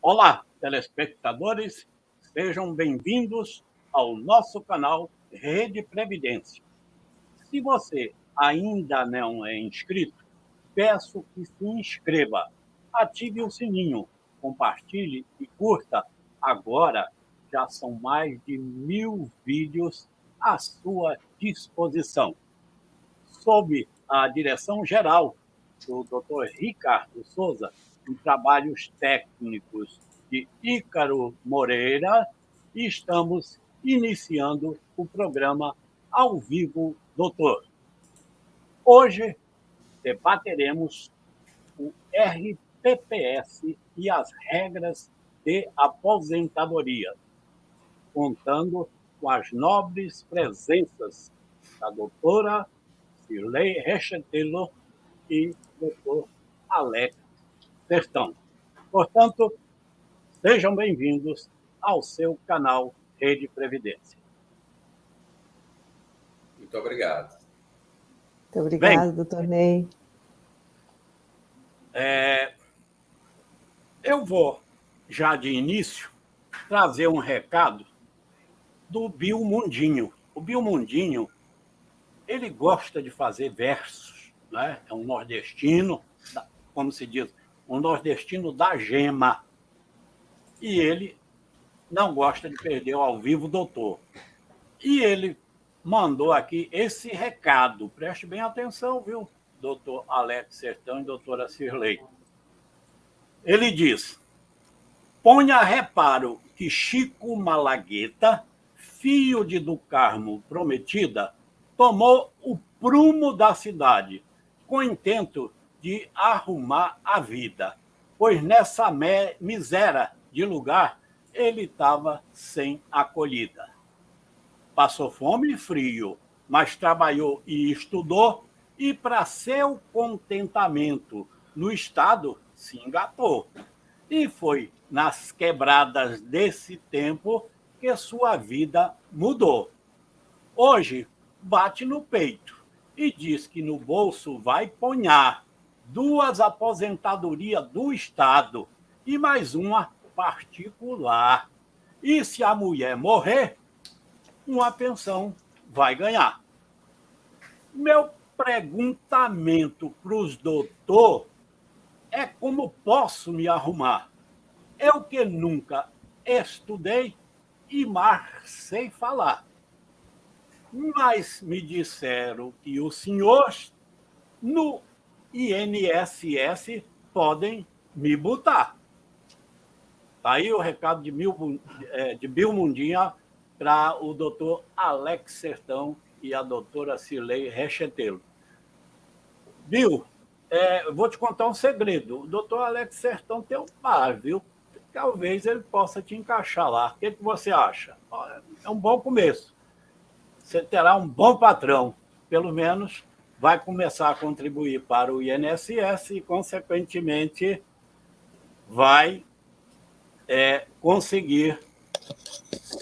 Olá, telespectadores, sejam bem-vindos ao nosso canal Rede Previdência. Se você ainda não é inscrito, peço que se inscreva, ative o sininho, compartilhe e curta. Agora já são mais de 1000 vídeos à sua disposição. Sob a direção geral do Dr. Ricardo Souza, em trabalhos técnicos de Ícaro Moreira, estamos iniciando o programa Ao Vivo Doutor. Hoje debateremos o RPPS e as regras de aposentadoria, contando com as nobres presenças da doutora Cirlei Rechetelo e doutor Alex Sertão. Portanto, sejam bem-vindos ao seu canal Rede Previdência. Muito obrigado. Muito obrigado, doutor Ney. Eu vou, já de início, trazer um recado do Bill Mundinho. O Bill Mundinho, ele gosta de fazer versos, né? É um nordestino, como se diz, um nordestino da gema. E ele não gosta de perder o Ao Vivo Doutor. E ele mandou aqui esse recado. Preste bem atenção, viu, doutor Alex Sertão e doutora Cirlei. Ele diz: ponha reparo que Chico Malagueta, filho de do Carmo Prometida, tomou o prumo da cidade, com intento de arrumar a vida, pois nessa miséria de lugar ele estava sem acolhida. Passou fome e frio, mas trabalhou e estudou, e para seu contentamento no estado se engatou. E foi nas quebradas desse tempo que sua vida mudou. Hoje bate no peito e diz que no bolso vai ponhar 2 aposentadorias do Estado e mais uma particular. E se a mulher morrer, uma pensão vai ganhar. Meu perguntamento para os doutores é como posso me arrumar. Eu que nunca estudei e mais sei falar. Mas me disseram que os senhores no INSS podem me botar. Aí o recado de Bill Mundinha para o doutor Alex Sertão e a doutora Cirlei Rechetelo. Bill, vou te contar um segredo. O doutor Alex Sertão tem um par, viu? Talvez ele possa te encaixar lá. O que você acha? É um bom começo. Você terá um bom patrão. Pelo menos vai começar a contribuir para o INSS e, consequentemente, vai conseguir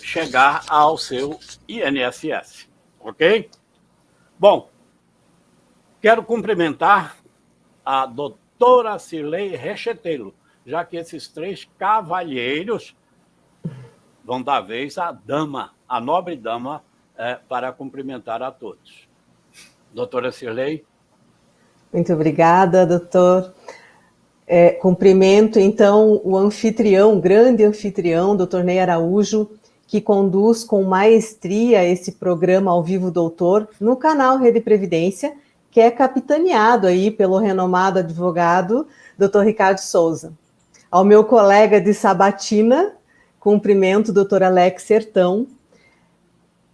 chegar ao seu INSS. Ok? Bom, quero cumprimentar a doutora Cirlei Rechetelo, já que esses 3 cavalheiros vão dar vez à dama, a nobre dama, para cumprimentar a todos. Doutora Cirlei. Muito obrigada, doutor. Cumprimento, então, o anfitrião, grande anfitrião, doutor Ney Araújo, que conduz com maestria esse programa Ao Vivo Doutor no canal Rede Previdência, que é capitaneado aí pelo renomado advogado doutor Ricardo Souza. Ao meu colega de sabatina, cumprimento o doutor Alex Sertão,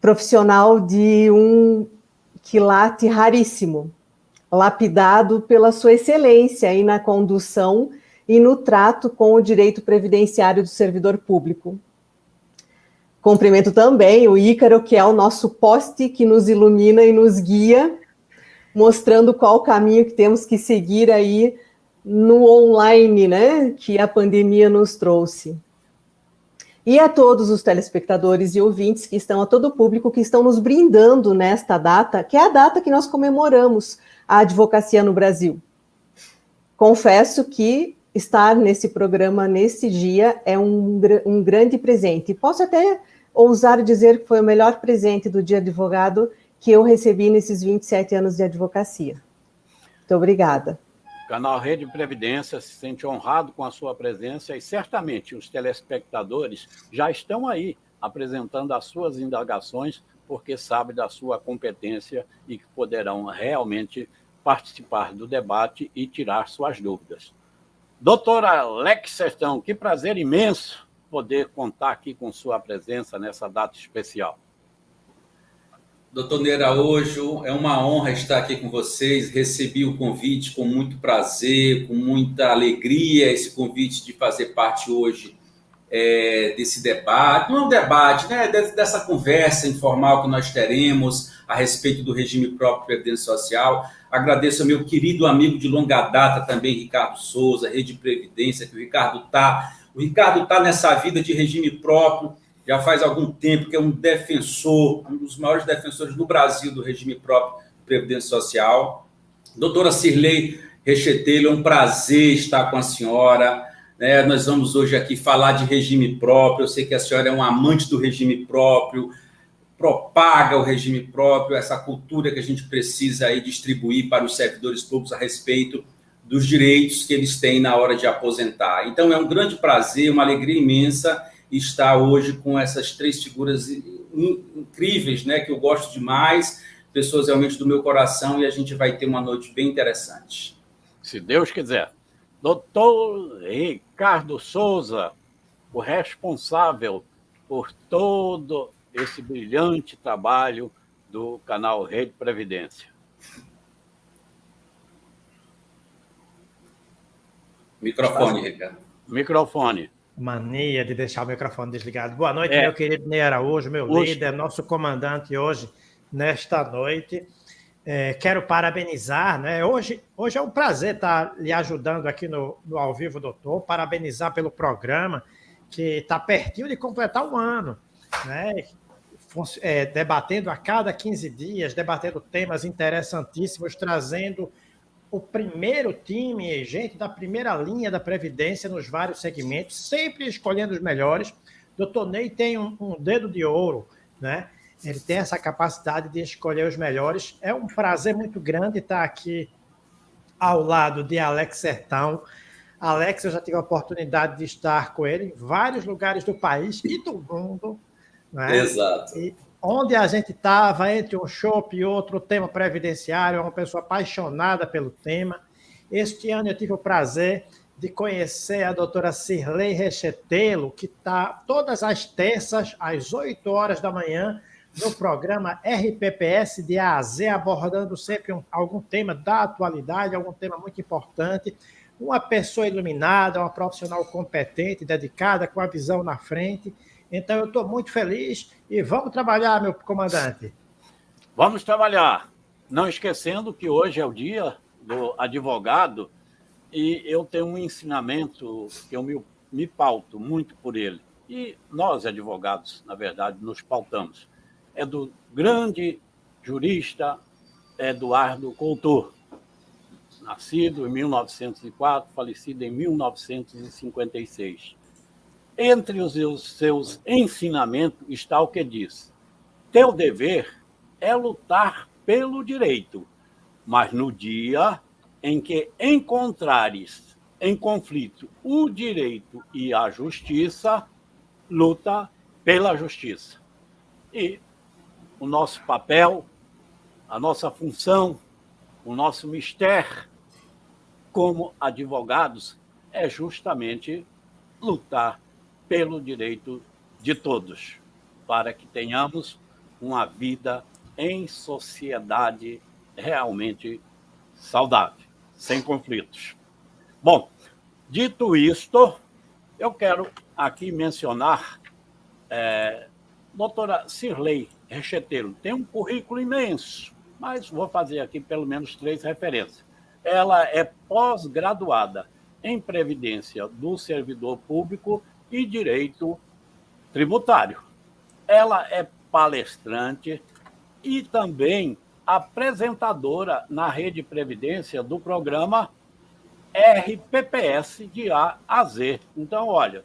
profissional de um quilate raríssimo, lapidado pela sua excelência aí na condução e no trato com o direito previdenciário do servidor público. Cumprimento também o Ícaro, que é o nosso poste que nos ilumina e nos guia, mostrando qual o caminho que temos que seguir aí no online, né, que a pandemia nos trouxe. E a todos os telespectadores e ouvintes que estão, a todo o público que estão nos brindando nesta data, que é a data que nós comemoramos a advocacia no Brasil. Confesso que estar nesse programa nesse dia é um grande presente. Posso até ousar dizer que foi o melhor presente do Dia Advogado que eu recebi nesses 27 anos de advocacia. Muito obrigada. O canal Rede Previdência se sente honrado com a sua presença e certamente os telespectadores já estão aí apresentando as suas indagações porque sabem da sua competência e que poderão realmente participar do debate e tirar suas dúvidas. Doutora Alex Sertão, que prazer imenso poder contar aqui com sua presença nessa data especial. Doutor Ney Araújo, é uma honra estar aqui com vocês. Recebi o convite com muito prazer, com muita alegria, esse convite de fazer parte hoje desse debate. Não é um debate, né? Dessa conversa informal que nós teremos a respeito do regime próprio previdência social. Agradeço ao meu querido amigo de longa data também, Ricardo Souza, Rede Previdência, que o Ricardo está nessa vida de regime próprio, já faz algum tempo, que é um defensor, um dos maiores defensores do Brasil do regime próprio de previdência social. Doutora Cirlei Rechetelho, é um prazer estar com a senhora. Nós vamos hoje aqui falar de regime próprio. Eu sei que a senhora é um amante do regime próprio, propaga o regime próprio, essa cultura que a gente precisa aí distribuir para os servidores públicos a respeito dos direitos que eles têm na hora de aposentar. Então, é um grande prazer, uma alegria imensa estar hoje com essas três figuras incríveis, né, que eu gosto demais, pessoas realmente do meu coração, e a gente vai ter uma noite bem interessante. Se Deus quiser. Doutor Ricardo Souza, o responsável por todo esse brilhante trabalho do canal Rede Previdência. Microfone, Ricardo. Microfone. Mania de deixar o microfone desligado. Boa noite, meu querido Ney Araújo, meu líder, nosso comandante hoje, nesta noite. Quero parabenizar, né? Hoje é um prazer estar lhe ajudando aqui no Ao Vivo, doutor. Parabenizar pelo programa, que está pertinho de completar um ano, né? Debatendo a cada 15 dias, debatendo temas interessantíssimos, trazendo o primeiro time, gente da primeira linha da Previdência nos vários segmentos, sempre escolhendo os melhores. Doutor Ney tem um dedo de ouro, né? Ele tem essa capacidade de escolher os melhores. É um prazer muito grande estar aqui ao lado de Alex Sertão. Alex, eu já tive a oportunidade de estar com ele em vários lugares do país e do mundo, né? Exato. E onde a gente estava, entre um chopp e outro, o tema previdenciário, é uma pessoa apaixonada pelo tema. Este ano eu tive o prazer de conhecer a doutora Cirlei Rechetelho, que está todas as terças, às 8 horas da manhã, no programa RPPS de A a Z, abordando sempre algum tema da atualidade, algum tema muito importante. Uma pessoa iluminada, uma profissional competente, dedicada, com a visão na frente. Então, eu estou muito feliz e vamos trabalhar, meu comandante. Vamos trabalhar. Não esquecendo que hoje é o dia do advogado e eu tenho um ensinamento que eu me pauto muito por ele. E nós, advogados, na verdade, nos pautamos. É do grande jurista Eduardo Couto, nascido em 1904, falecido em 1956. Entre os seus ensinamentos está o que diz: teu dever é lutar pelo direito, mas no dia em que encontrares em conflito o direito e a justiça, luta pela justiça. E o nosso papel, a nossa função, o nosso mistério como advogados é justamente lutar pelo direito de todos, para que tenhamos uma vida em sociedade realmente saudável, sem conflitos. Bom, dito isto, eu quero aqui mencionar doutora Cirlei Rechetelho. Tem um currículo imenso, mas vou fazer aqui pelo menos 3 referências. Ela é pós-graduada em Previdência do Servidor Público e Direito Tributário. Ela é palestrante e também apresentadora na Rede Previdência do programa RPPS de A a Z. Então, olha,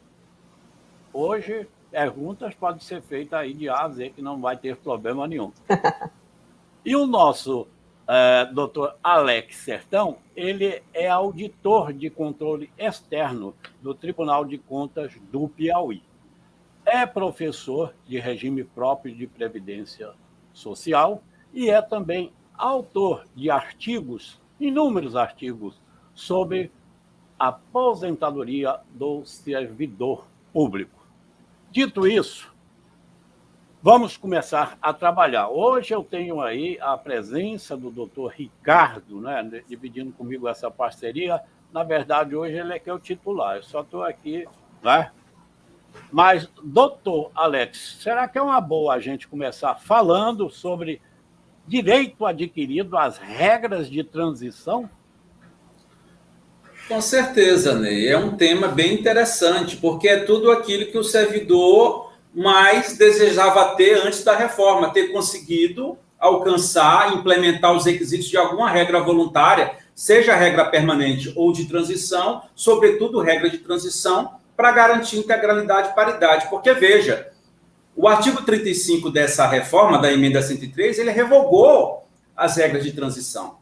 hoje perguntas podem ser feitas aí de A a Z, que não vai ter problema nenhum. E o nosso doutor Alex Sertão, ele é auditor de controle externo do Tribunal de Contas do Piauí. É professor de regime próprio de previdência social e é também autor de artigos, inúmeros artigos, sobre a aposentadoria do servidor público. Dito isso, vamos começar a trabalhar. Hoje eu tenho aí a presença do doutor Ricardo, né, dividindo comigo essa parceria. Na verdade, hoje ele é que é o titular, eu só estou aqui, né? Mas, doutor Alex, será que é uma boa a gente começar falando sobre direito adquirido, as regras de transição? Com certeza, Ney. É um tema bem interessante, porque é tudo aquilo que o servidor mais desejava ter antes da reforma, ter conseguido alcançar, implementar os requisitos de alguma regra voluntária, seja regra permanente ou de transição, sobretudo regra de transição, para garantir integralidade e paridade. Porque, veja, o artigo 35 dessa reforma, da emenda 103, ele revogou as regras de transição,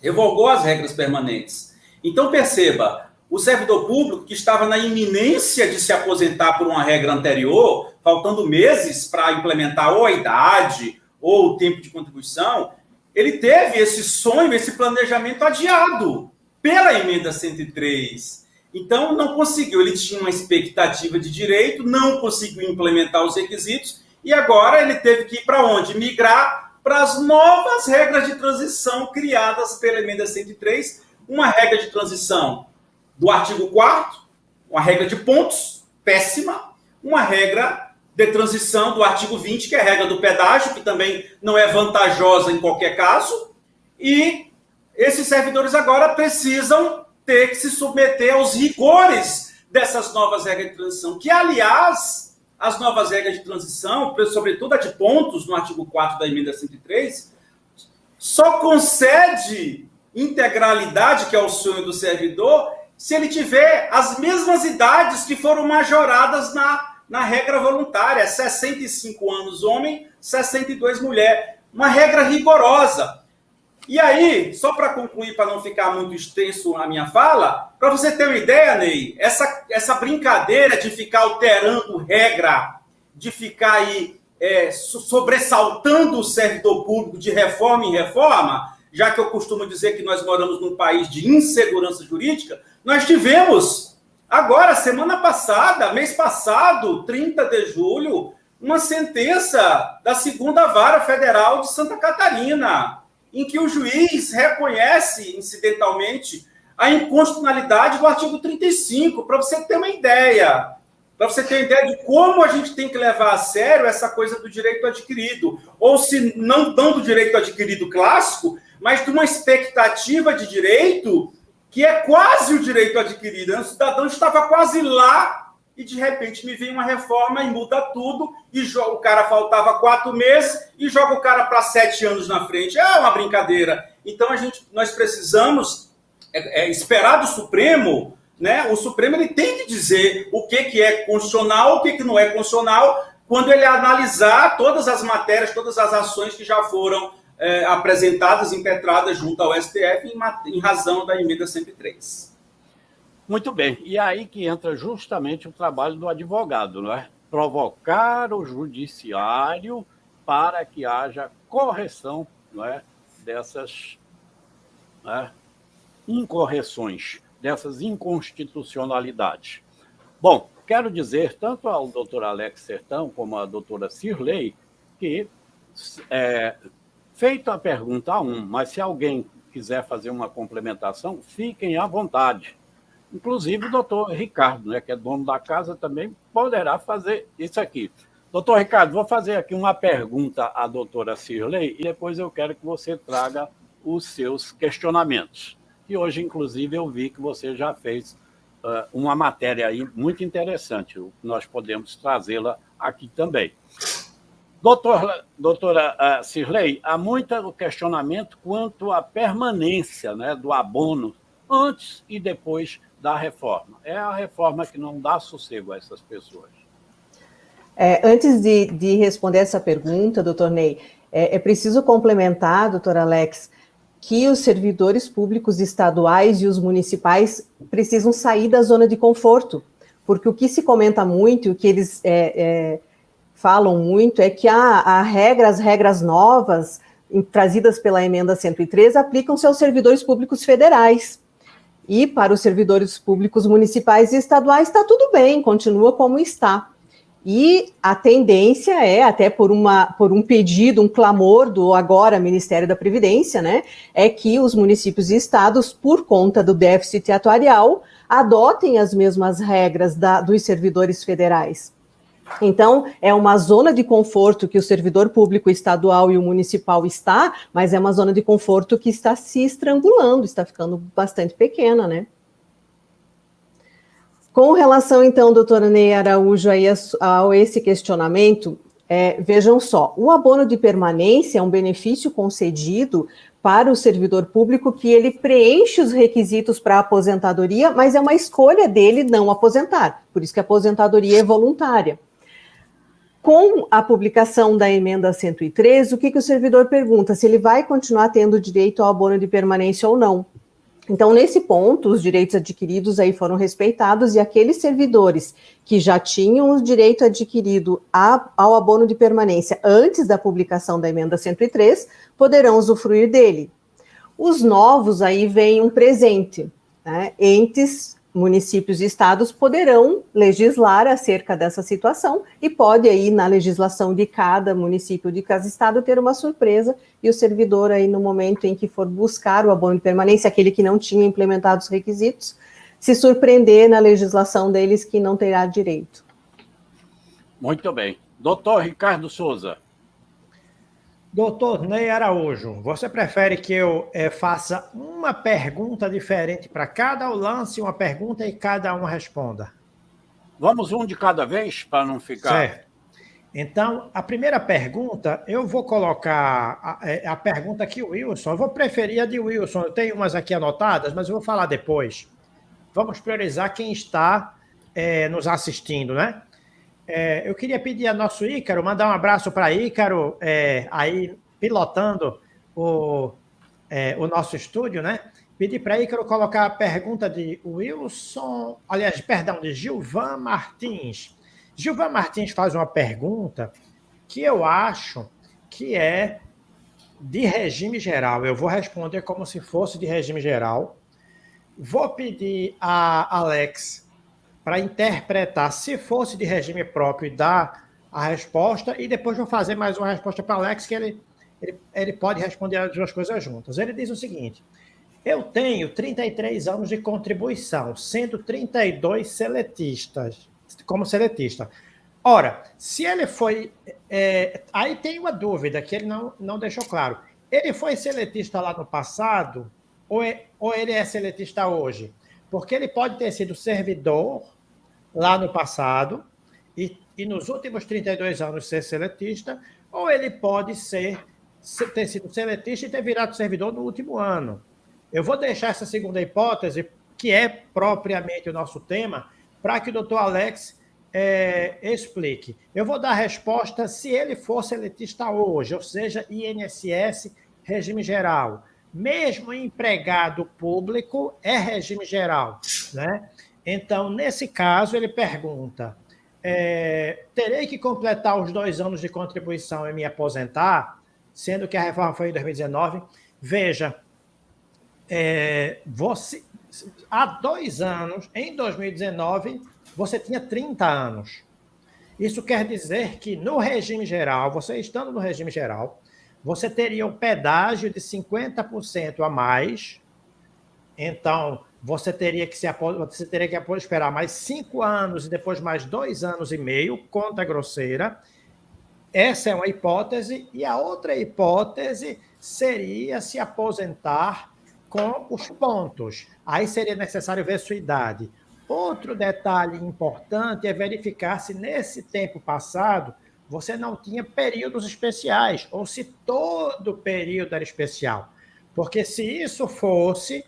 revogou as regras permanentes. Então, perceba, o servidor público que estava na iminência de se aposentar por uma regra anterior, faltando meses para implementar ou a idade ou o tempo de contribuição, ele teve esse sonho, esse planejamento adiado pela emenda 103. Então, não conseguiu. Ele tinha uma expectativa de direito, não conseguiu implementar os requisitos e agora ele teve que ir para onde? Migrar para as novas regras de transição criadas pela emenda 103, uma regra de transição do artigo 4º, uma regra de pontos, péssima, uma regra de transição do artigo 20, que é a regra do pedágio, que também não é vantajosa em qualquer caso, e esses servidores agora precisam ter que se submeter aos rigores dessas novas regras de transição, que, aliás, as novas regras de transição, sobretudo a de pontos, no artigo 4º da emenda 103, só concede integralidade, que é o sonho do servidor, se ele tiver as mesmas idades que foram majoradas na regra voluntária, 65 anos homem, 62 mulher. Uma regra rigorosa. E aí, só para concluir, para não ficar muito extenso a minha fala, para você ter uma ideia, Ney, essa brincadeira de ficar alterando regra, de ficar aí sobressaltando o servidor público de reforma em reforma, já que eu costumo dizer que nós moramos num país de insegurança jurídica, nós tivemos, agora, semana passada, mês passado, 30 de julho, uma sentença da 2ª Vara Federal de Santa Catarina, em que o juiz reconhece, incidentalmente, a inconstitucionalidade do artigo 35, para você ter uma ideia. Para você ter uma ideia de como a gente tem que levar a sério essa coisa do direito adquirido. Ou se não do direito adquirido clássico, mas de uma expectativa de direito que é quase o direito adquirido. O cidadão estava quase lá e, de repente, me vem uma reforma e muda tudo, e o cara faltava 4 meses e joga o cara para 7 anos na frente. É uma brincadeira. Então, nós precisamos esperar do Supremo, né? O Supremo ele tem que dizer o que é constitucional, o que não é constitucional, quando ele analisar todas as matérias, todas as ações que já foram apresentadas, impetradas junto ao STF em razão da emenda 103. Muito bem. E aí que entra justamente o trabalho do advogado, não é? Provocar o judiciário para que haja correção, não é, dessas, né, incorreções, dessas inconstitucionalidades. Bom, quero dizer tanto ao doutor Alex Sertão como à doutora Cirlei que, feita a pergunta 1, mas se alguém quiser fazer uma complementação, fiquem à vontade. Inclusive o doutor Ricardo, né, que é dono da casa, também poderá fazer isso aqui. Doutor Ricardo, vou fazer aqui uma pergunta à doutora Cirlei e depois eu quero que você traga os seus questionamentos. E hoje, inclusive, eu vi que você já fez uma matéria aí muito interessante. Nós podemos trazê-la aqui também. Doutora Cirlei, há muito questionamento quanto à permanência, né, do abono antes e depois da reforma. É a reforma que não dá sossego a essas pessoas. Antes de responder essa pergunta, doutor Ney, é preciso complementar, doutor Alex, que os servidores públicos estaduais e os municipais precisam sair da zona de conforto, porque o que se comenta muito, e o que eles falam muito, é que as regras novas trazidas pela emenda 103 aplicam-se aos servidores públicos federais. E para os servidores públicos municipais e estaduais está tudo bem, continua como está. E a tendência é, até por um pedido, um clamor do agora Ministério da Previdência, né, é que os municípios e estados, por conta do déficit atuarial, adotem as mesmas regras dos servidores federais. Então, é uma zona de conforto que o servidor público estadual e o municipal está, mas é uma zona de conforto que está se estrangulando, está ficando bastante pequena, né? Com relação, então, doutora Ney Araújo, aí, a esse questionamento, vejam só, o abono de permanência é um benefício concedido para o servidor público que ele preenche os requisitos para a aposentadoria, mas é uma escolha dele não aposentar, por isso que a aposentadoria é voluntária. Com a publicação da emenda 103, o que o servidor pergunta? Se ele vai continuar tendo direito ao abono de permanência ou não. Então, nesse ponto, os direitos adquiridos aí foram respeitados e aqueles servidores que já tinham o direito adquirido ao abono de permanência antes da publicação da emenda 103 poderão usufruir dele. Os novos aí vem um presente, né? Entes, municípios e estados poderão legislar acerca dessa situação e pode aí na legislação de cada município, de cada estado, ter uma surpresa e o servidor aí no momento em que for buscar o abono de permanência, aquele que não tinha implementado os requisitos, se surpreender na legislação deles que não terá direito. Muito bem. Doutor Ricardo Souza. Doutor Ney Araújo, você prefere que eu faça uma pergunta diferente para cada, ou lance uma pergunta e cada um responda? Vamos um de cada vez, para não ficar... Certo. Então, a primeira pergunta, eu vou colocar a pergunta aqui, Wilson. Eu vou preferir a de Wilson. Eu tenho umas aqui anotadas, mas eu vou falar depois. Vamos priorizar quem está nos assistindo, né? Eu queria pedir a nosso Ícaro, mandar um abraço para Ícaro, aí pilotando o nosso estúdio, né? Pedir para Ícaro colocar a pergunta de Wilson, aliás, perdão, de Gilvan Martins. Gilvan Martins faz uma pergunta que eu acho que é de regime geral. Eu vou responder como se fosse de regime geral. Vou pedir a Alex para interpretar, se fosse de regime próprio, e dar a resposta, e depois vou fazer mais uma resposta para Alex, que ele pode responder as duas coisas juntas. Ele diz o seguinte: eu tenho 33 anos de contribuição, sendo 32 como seletista. Ora, se ele foi... aí tem uma dúvida que ele não deixou claro. Ele foi seletista lá no passado, ou ele é seletista hoje? Porque ele pode ter sido servidor lá no passado e nos últimos 32 anos ser seletista, ou ele pode ter sido seletista e ter virado servidor no último ano. Eu vou deixar essa segunda hipótese, que é propriamente o nosso tema, para que o doutor Alex explique. Eu vou dar a resposta se ele for seletista hoje, ou seja, INSS, regime geral. Mesmo empregado público é regime geral, né? Então, nesse caso, ele pergunta: terei que completar os 2 anos de contribuição e me aposentar, sendo que a reforma foi em 2019? Veja, há 2 anos, em 2019, você tinha 30 anos. Isso quer dizer que no regime geral, você estando no regime geral, você teria um pedágio de 50% a mais. Então, você teria que esperar mais 5 anos e depois mais 2 anos e meio, conta grosseira. Essa é uma hipótese. E a outra hipótese seria se aposentar com os pontos. Aí seria necessário ver sua idade. Outro detalhe importante é verificar se nesse tempo passado você não tinha períodos especiais, ou se todo período era especial. Porque se isso fosse,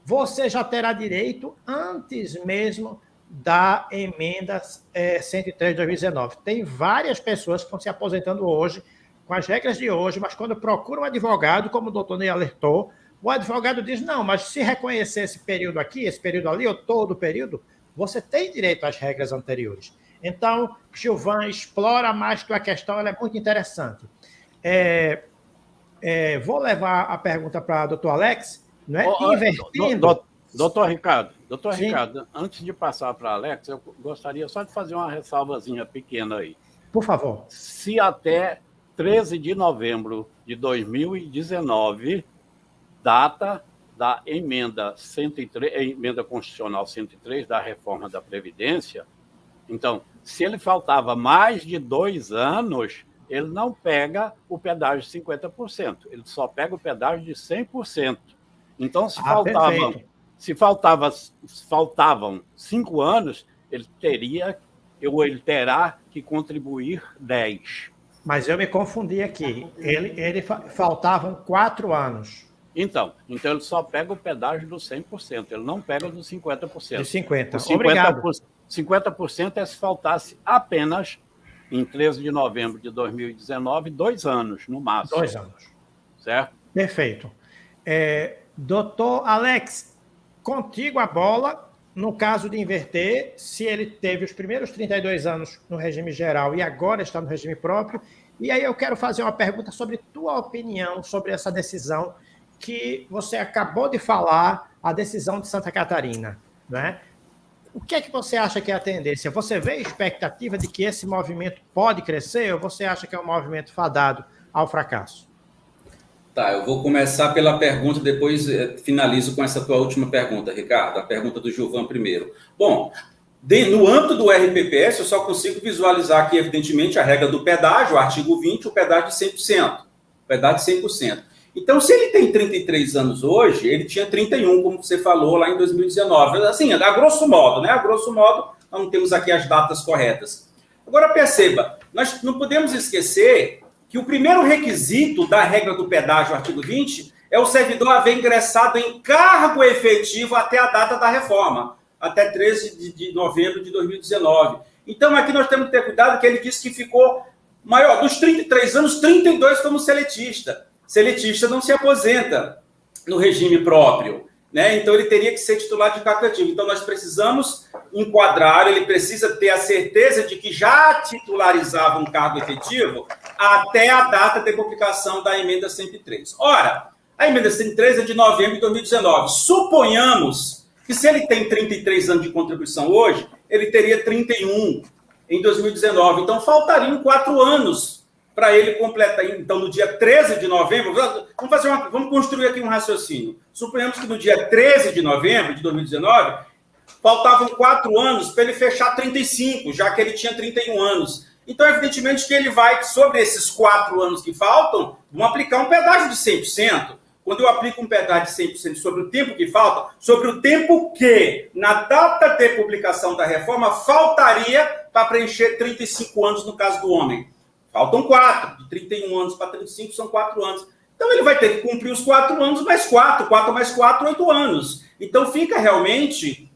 você já terá direito antes mesmo da emenda 103 de 2019. Tem várias pessoas que estão se aposentando hoje, com as regras de hoje, mas quando procuram um advogado, como o doutor Ney alertou, o advogado diz, não, mas se reconhecer esse período aqui, esse período ali, ou todo o período, você tem direito às regras anteriores. Então, Gilvan, explora mais que a questão, ela é muito interessante. Vou levar a pergunta para o doutor Alex, não é? Invertendo... Doutor Ricardo, antes de passar para Alex, eu gostaria só de fazer uma ressalvazinha pequena aí. Por favor. Se até 13 de novembro de 2019, data da emenda 103, emenda constitucional 103 da reforma da Previdência, então, se ele faltava mais de 2 anos, ele não pega o pedágio de 50%, ele só pega o pedágio de 100%. Então, se faltavam 5 anos, ele terá que contribuir 10. Mas eu me confundi aqui. Ele faltavam 4 anos. Então ele só pega o pedágio do 100%, ele não pega do 50%. De 50%. Obrigado. 50% é se faltasse apenas, em 13 de novembro de 2019, 2 anos, no máximo. 2 anos. Certo? Perfeito. Doutor Alex, contigo a bola, no caso de inverter, se ele teve os primeiros 32 anos no regime geral e agora está no regime próprio. E aí eu quero fazer uma pergunta sobre tua opinião sobre essa decisão que você acabou de falar, a decisão de Santa Catarina, né? O que é que você acha que é a tendência? Você vê a expectativa de que esse movimento pode crescer ou você acha que é um movimento fadado ao fracasso? Tá, eu vou começar pela pergunta, depois finalizo com essa tua última pergunta, Ricardo, a pergunta do Gilvan primeiro. Bom, no âmbito do RPPS, eu só consigo visualizar aqui, evidentemente, a regra do pedágio, o artigo 20, o pedágio de 100%. Pedágio de 100%. Então, se ele tem 33 anos hoje, ele tinha 31, como você falou, lá em 2019. Assim, a grosso modo, né? A grosso modo, nós não temos aqui as datas corretas. Agora, perceba, nós não podemos esquecer que o primeiro requisito da regra do pedágio, artigo 20, é o servidor haver ingressado em cargo efetivo até a data da reforma, até 13 de novembro de 2019. Então, aqui nós temos que ter cuidado que ele disse que ficou maior. Dos 33 anos, 32 como seletista. Seletista não se aposenta no regime próprio, né? Então, ele teria que ser titular de cargo efetivo. Então, nós precisamos enquadrar, ele precisa ter a certeza de que já titularizava um cargo efetivo até a data de publicação da emenda 103. Ora, a emenda 103 é de novembro de 2019. Suponhamos que se ele tem 33 anos de contribuição hoje, ele teria 31 em 2019. Então, faltariam 4 anos para ele completar. Então, no dia 13 de novembro, vamos construir aqui um raciocínio. Suponhamos que no dia 13 de novembro de 2019, faltavam 4 anos para ele fechar 35, já que ele tinha 31 anos. Então, evidentemente que ele vai, sobre esses 4 anos que faltam, vamos aplicar um pedágio de 100%. Quando eu aplico um pedágio de 100% sobre o tempo que falta, sobre o tempo que, na data de publicação da reforma, faltaria para preencher 35 anos no caso do homem. Faltam 4, de 31 anos para 35 são 4 anos. Então, ele vai ter que cumprir os 4 anos mais 4 mais 4, 8 anos. Então, fica realmente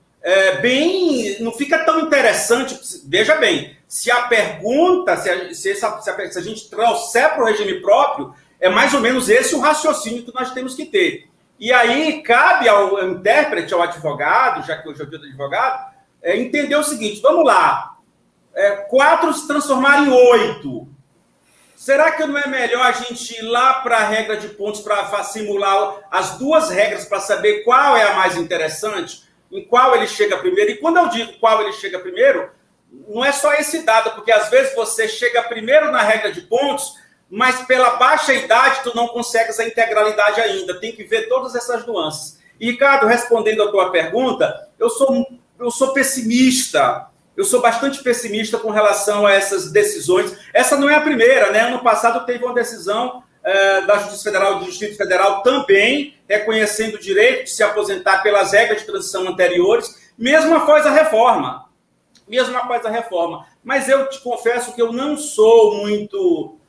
não fica tão interessante. Veja bem, se a pergunta, se a gente trouxer para o regime próprio, é mais ou menos esse o raciocínio que nós temos que ter. E aí, cabe ao intérprete, ao advogado, já que hoje é o dia do advogado, entender o seguinte, vamos lá, 4 se transformar em 8. Será que não é melhor a gente ir lá para a regra de pontos para simular as 2 regras para saber qual é a mais interessante, em qual ele chega primeiro? E quando eu digo qual ele chega primeiro, não é só esse dado, porque às vezes você chega primeiro na regra de pontos, mas pela baixa idade tu não consegues a integralidade ainda. Tem que ver todas essas nuances. E, Ricardo, respondendo a tua pergunta, eu sou pessimista. Eu sou bastante pessimista com relação a essas decisões. Essa não é a primeira, né? Ano passado teve uma decisão da Justiça Federal, do Distrito Federal, também reconhecendo o direito de se aposentar pelas regras de transição anteriores, mesmo após a reforma. Mas eu te confesso que eu não sou muito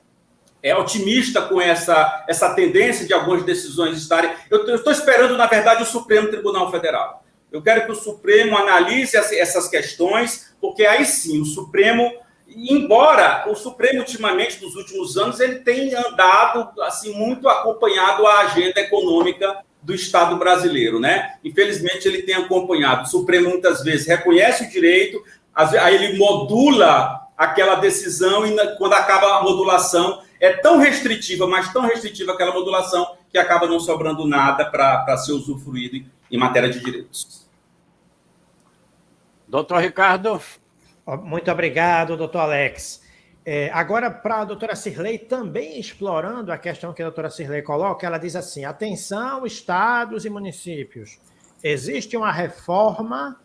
otimista com essa tendência de algumas decisões estarem... Eu estou esperando, na verdade, o Supremo Tribunal Federal. Eu quero que o Supremo analise essas questões, porque aí sim, o Supremo... Embora o Supremo, ultimamente, nos últimos anos, ele tenha andado assim, muito acompanhado a agenda econômica do Estado brasileiro, né? Infelizmente, ele tem acompanhado. O Supremo, muitas vezes, reconhece o direito, aí ele modula aquela decisão e quando acaba a modulação, é tão restritiva, mas tão restritiva aquela modulação, que acaba não sobrando nada para ser usufruído em matéria de direitos. Doutor Ricardo. Muito obrigado, doutor Alex. Agora, para a doutora Cirlei, também explorando a questão que a doutora Cirlei coloca, ela diz assim, atenção, estados e municípios, existe uma reforma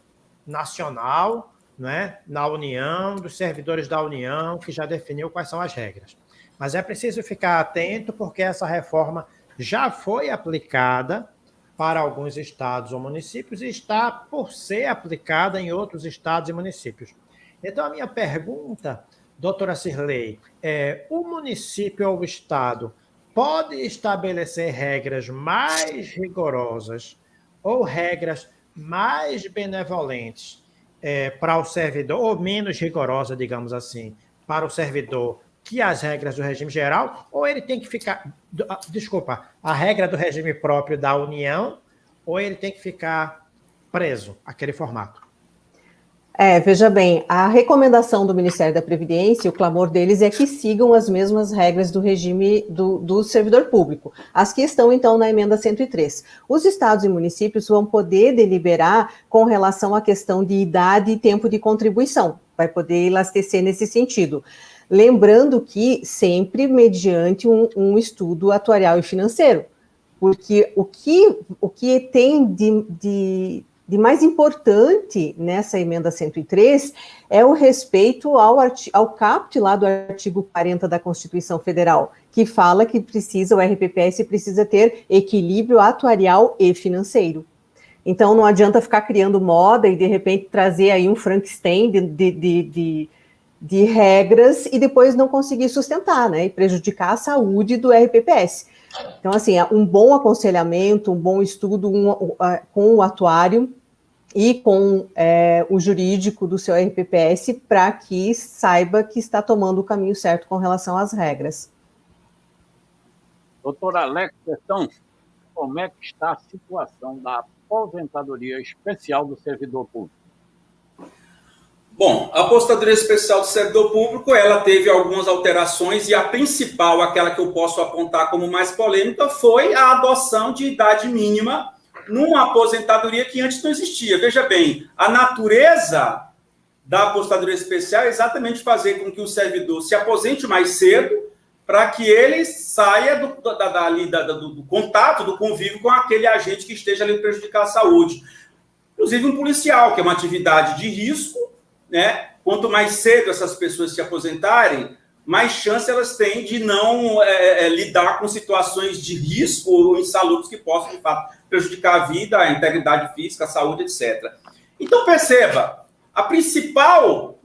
nacional, né, na União, dos servidores da União, que já definiu quais são as regras. Mas é preciso ficar atento, porque essa reforma já foi aplicada para alguns estados ou municípios e está por ser aplicada em outros estados e municípios. Então, a minha pergunta, doutora Cirlei, o município ou o estado pode estabelecer regras mais rigorosas ou regras mais benevolentes para o servidor, ou menos rigorosa, digamos assim, para o servidor, que as regras do regime geral, ou ele tem que ficar... Desculpa, a regra do regime próprio da União, ou ele tem que ficar preso àquele formato? Veja bem, a recomendação do Ministério da Previdência, o clamor deles é que sigam as mesmas regras do regime do servidor público, as que estão, então, na emenda 103. Os estados e municípios vão poder deliberar com relação à questão de idade e tempo de contribuição, vai poder elastecer nesse sentido. Lembrando que sempre mediante um estudo atuarial e financeiro, porque o que tem de mais importante nessa emenda 103 é o respeito ao caput lá do artigo 40 da Constituição Federal, que fala que o RPPS precisa ter equilíbrio atuarial e financeiro. Então, não adianta ficar criando moda e, de repente, trazer aí um Frankenstein de regras e depois não conseguir sustentar, né, e prejudicar a saúde do RPPS. Então, assim, um bom aconselhamento, um bom estudo com o atuário e com o jurídico do seu RPPS para que saiba que está tomando o caminho certo com relação às regras. Doutor Alex, então, como é que está a situação da aposentadoria especial do servidor público? Bom, a aposentadoria especial do servidor público, ela teve algumas alterações e a principal, aquela que eu posso apontar como mais polêmica, foi a adoção de idade mínima numa aposentadoria que antes não existia. Veja bem, a natureza da aposentadoria especial é exatamente fazer com que o servidor se aposente mais cedo para que ele saia do contato, do convívio com aquele agente que esteja ali prejudicar a saúde. Inclusive um policial, que é uma atividade de risco, né? Quanto mais cedo essas pessoas se aposentarem, mais chance elas têm de não lidar com situações de risco ou insalubres que possam, de fato, prejudicar a vida, a integridade física, a saúde, etc. Então, perceba, a principal...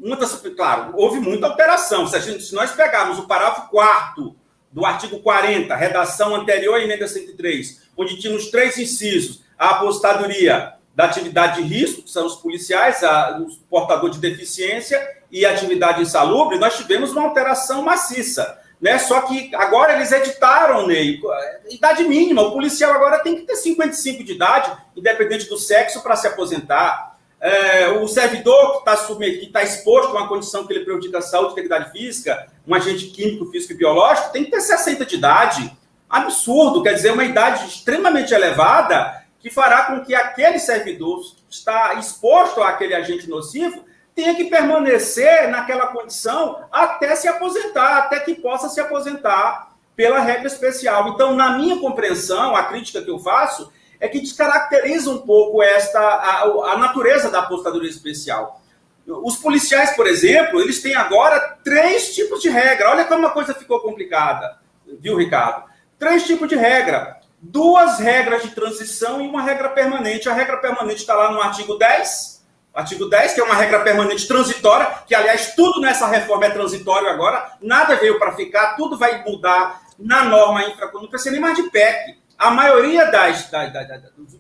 Claro, houve muita alteração. Se nós pegarmos o parágrafo 4º do artigo 40, redação anterior à emenda 103, onde tínhamos 3 incisos, a aposentadoria da atividade de risco, que são os policiais, os portadores de deficiência e a atividade insalubre, nós tivemos uma alteração maciça, né? Só que agora eles editaram, Ney, idade mínima, o policial agora tem que ter 55 de idade, independente do sexo, para se aposentar. O servidor que está exposto a uma condição que ele prejudica a saúde e integridade física, um agente químico, físico e biológico, tem que ter 60 de idade. Absurdo, quer dizer, uma idade extremamente elevada, que fará com que aquele servidor que está exposto àquele agente nocivo tenha que permanecer naquela condição até se aposentar, até que possa se aposentar pela regra especial. Então, na minha compreensão, a crítica que eu faço é que descaracteriza um pouco a natureza da aposentadoria especial. Os policiais, por exemplo, eles têm agora 3 tipos de regra. Olha como a coisa ficou complicada, viu, Ricardo? 3 tipos de regra. 2 regras de transição e uma regra permanente. A regra permanente está lá no artigo 10, Artigo 10, que é uma regra permanente transitória, que, aliás, tudo nessa reforma é transitório agora, nada veio para ficar, tudo vai mudar na norma infraconstitucional, não precisa nem mais de PEC. A maioria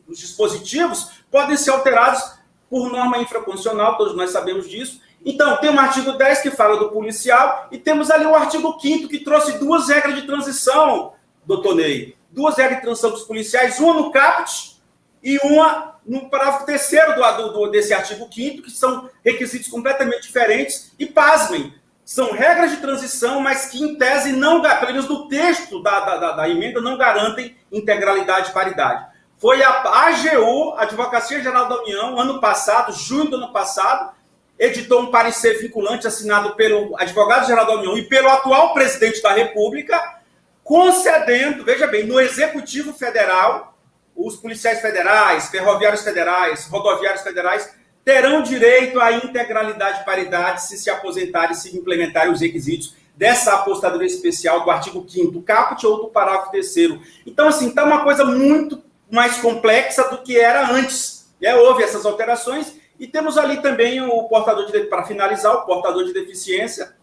dos dispositivos podem ser alterados por norma infraconstitucional, todos nós sabemos disso. Então, tem o artigo 10 que fala do policial, e temos ali o artigo 5º que trouxe 2 regras de transição, doutor Ney. 2 regras de transição dos policiais, uma no caput e uma no parágrafo 3º desse artigo 5º, que são requisitos completamente diferentes, e pasmem, são regras de transição, mas que em tese não, pelo menos no texto da emenda, não garantem integralidade e paridade. Foi a AGU, Advocacia Geral da União, ano passado, junho do ano passado, editou um parecer vinculante assinado pelo advogado-geral da União e pelo atual presidente da República, concedendo, veja bem, no Executivo Federal, os policiais federais, ferroviários federais, rodoviários federais, terão direito à integralidade e paridade se aposentarem e se implementarem os requisitos dessa apostadoria especial do artigo 5º caput ou do parágrafo 3º. Então, assim, está uma coisa muito mais complexa do que era antes. Houve essas alterações e temos ali também o portador de, para finalizar, o portador de deficiência,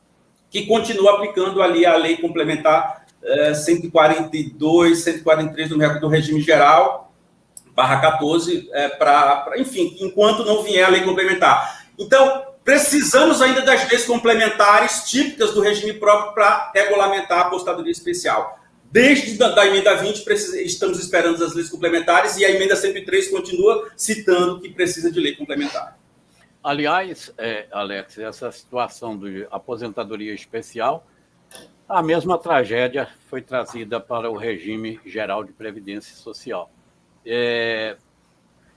que continua aplicando ali a lei complementar 142, 143 do regime geral, /14, enfim, enquanto não vier a lei complementar. Então, precisamos ainda das leis complementares típicas do regime próprio para regulamentar a apostadoria especial. Desde a emenda 20, estamos esperando as leis complementares e a emenda 103 continua citando que precisa de lei complementar. Aliás, Alex, essa situação de aposentadoria especial, a mesma tragédia foi trazida para o regime geral de previdência social.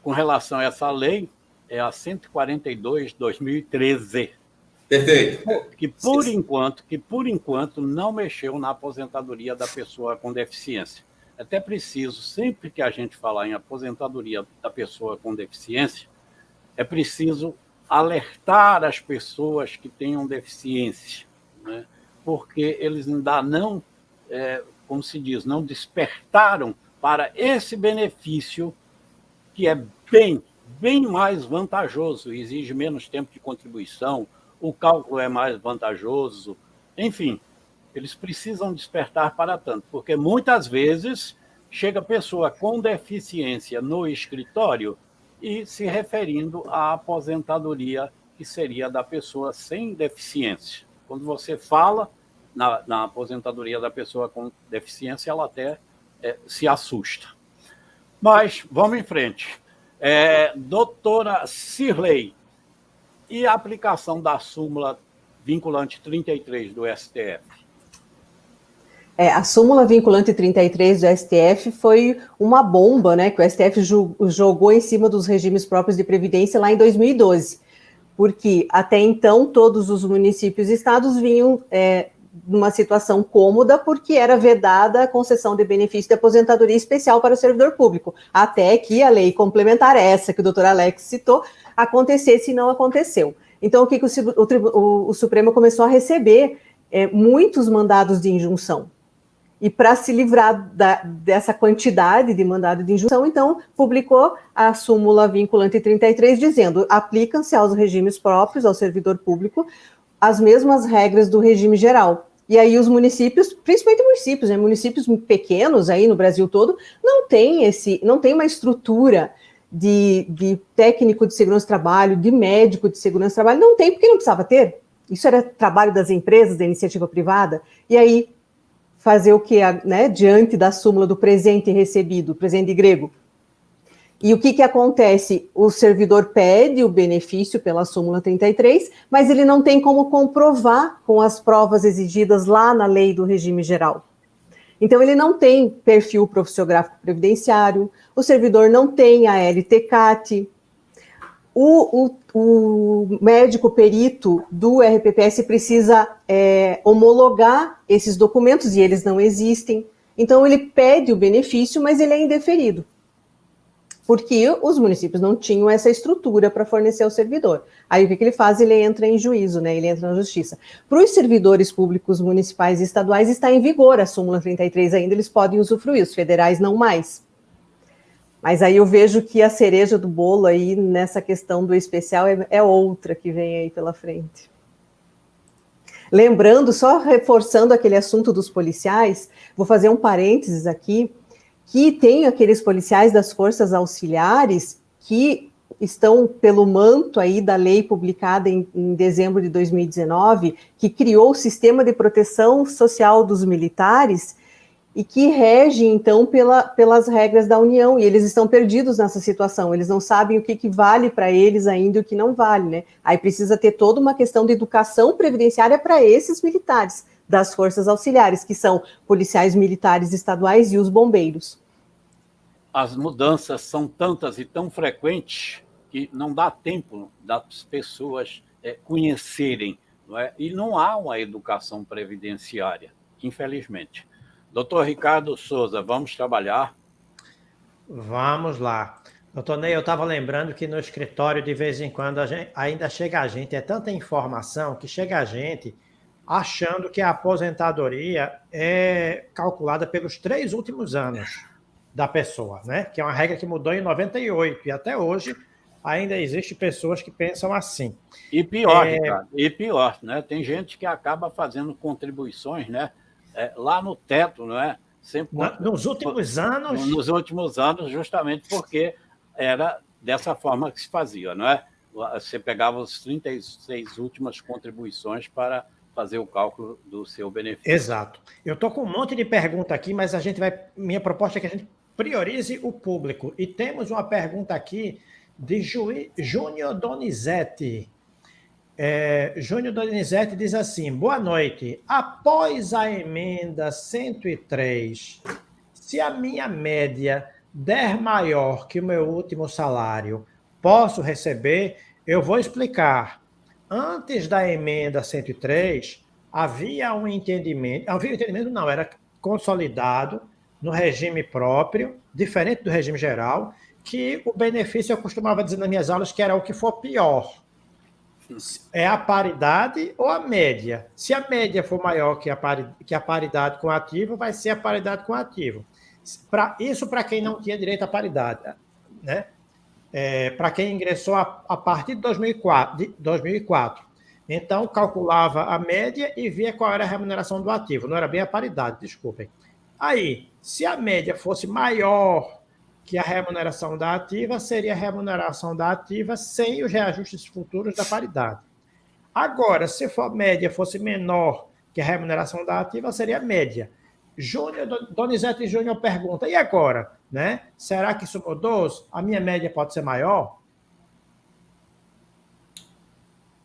Com relação a essa lei, é a 142/2013. Perfeito. Que por enquanto não mexeu na aposentadoria da pessoa com deficiência. É até preciso, sempre que a gente falar em aposentadoria da pessoa com deficiência, é preciso alertar as pessoas que tenham deficiência, né? Porque eles ainda não, como se diz, não despertaram para esse benefício que é bem mais vantajoso, exige menos tempo de contribuição, o cálculo é mais vantajoso, enfim, eles precisam despertar para tanto, porque muitas vezes chega pessoa com deficiência no escritório e se referindo à aposentadoria que seria da pessoa sem deficiência. Quando você fala na aposentadoria da pessoa com deficiência, ela até se assusta. Mas vamos em frente. Doutora Cirlei, e a aplicação da súmula vinculante 33 do STF? A súmula vinculante 33 do STF foi uma bomba, né, que o STF jogou em cima dos regimes próprios de previdência lá em 2012, porque até então todos os municípios e estados vinham numa situação cômoda, porque era vedada a concessão de benefício de aposentadoria especial para o servidor público, até que a lei complementar, essa que o doutor Alex citou, acontecesse e não aconteceu. Então, o que o Supremo começou a receber? Muitos mandados de injunção. E para se livrar dessa quantidade de mandado de injunção, então, publicou a súmula vinculante 33, dizendo: aplicam-se aos regimes próprios, ao servidor público, as mesmas regras do regime geral. E aí os municípios, principalmente municípios, né, municípios pequenos aí no Brasil todo, não tem uma estrutura de técnico de segurança do trabalho, de médico de segurança do trabalho, não tem, porque não precisava ter. Isso era trabalho das empresas, da iniciativa privada. E aí, fazer o que, né, diante da súmula do presente recebido, presente grego. E o que acontece? O servidor pede o benefício pela súmula 33, mas ele não tem como comprovar com as provas exigidas lá na lei do regime geral. Então, ele não tem perfil profissiográfico previdenciário, o servidor não tem a LTCAT, o médico perito do RPPS precisa homologar esses documentos e eles não existem. Então, ele pede o benefício, mas ele é indeferido, porque os municípios não tinham essa estrutura para fornecer ao servidor. Aí o que ele faz? Ele entra em juízo, né? Ele entra na justiça. Para os servidores públicos municipais e estaduais está em vigor a súmula 33 ainda, eles podem usufruir, os federais não mais. Mas aí eu vejo que a cereja do bolo aí nessa questão do especial é outra que vem aí pela frente. Lembrando, só reforçando aquele assunto dos policiais, vou fazer um parênteses aqui, que tem aqueles policiais das forças auxiliares que estão pelo manto aí da lei publicada em dezembro de 2019, que criou o sistema de proteção social dos militares e que rege, então, pelas regras da União, e eles estão perdidos nessa situação, eles não sabem o que vale para eles ainda e o que não vale, né? Aí precisa ter toda uma questão de educação previdenciária para esses militares das forças auxiliares, que são policiais militares estaduais e os bombeiros. As mudanças são tantas e tão frequentes que não dá tempo das pessoas conhecerem, não é? E não há uma educação previdenciária, infelizmente. Doutor Ricardo Souza, vamos trabalhar? Vamos lá. Doutor Ney, eu estava lembrando que no escritório, de vez em quando, ainda chega a gente, é tanta informação que chega a gente achando que a aposentadoria é calculada pelos 3 últimos anos da pessoa, né? Que é uma regra que mudou em 98 e até hoje ainda existe pessoas que pensam assim. E pior, Ricardo, e pior, né? Tem gente que acaba fazendo contribuições, né? Lá no teto, não é? Sempre nos últimos anos? Nos últimos anos, justamente porque era dessa forma que se fazia, não é? Você pegava as 36 últimas contribuições para fazer o cálculo do seu benefício. Exato. Eu estou com um monte de pergunta aqui, mas minha proposta é que a gente priorize o público. E temos uma pergunta aqui de Júnior Donizete. Júnior Donizete diz assim: boa noite. Após a emenda 103, se a minha média der maior que o meu último salário, posso receber? Eu vou explicar. Antes da emenda 103, havia um entendimento, não, era consolidado no regime próprio, diferente do regime geral, que o benefício, eu costumava dizer nas minhas aulas, que era o que for pior. É a paridade ou a média? Se a média for maior que a paridade com ativo, vai ser a paridade com ativo. Isso para quem não tinha direito à paridade, né? Para quem ingressou a partir de 2004. Então, calculava a média e via qual era a remuneração do ativo. Não era bem a paridade, desculpem. Aí, se a média fosse maior que a remuneração da ativa, seria a remuneração da ativa sem os reajustes futuros da paridade. Agora, se a média fosse menor que a remuneração da ativa, seria a média. Donizete Júnior pergunta, e agora? Né? Será que isso mudou? A minha média pode ser maior?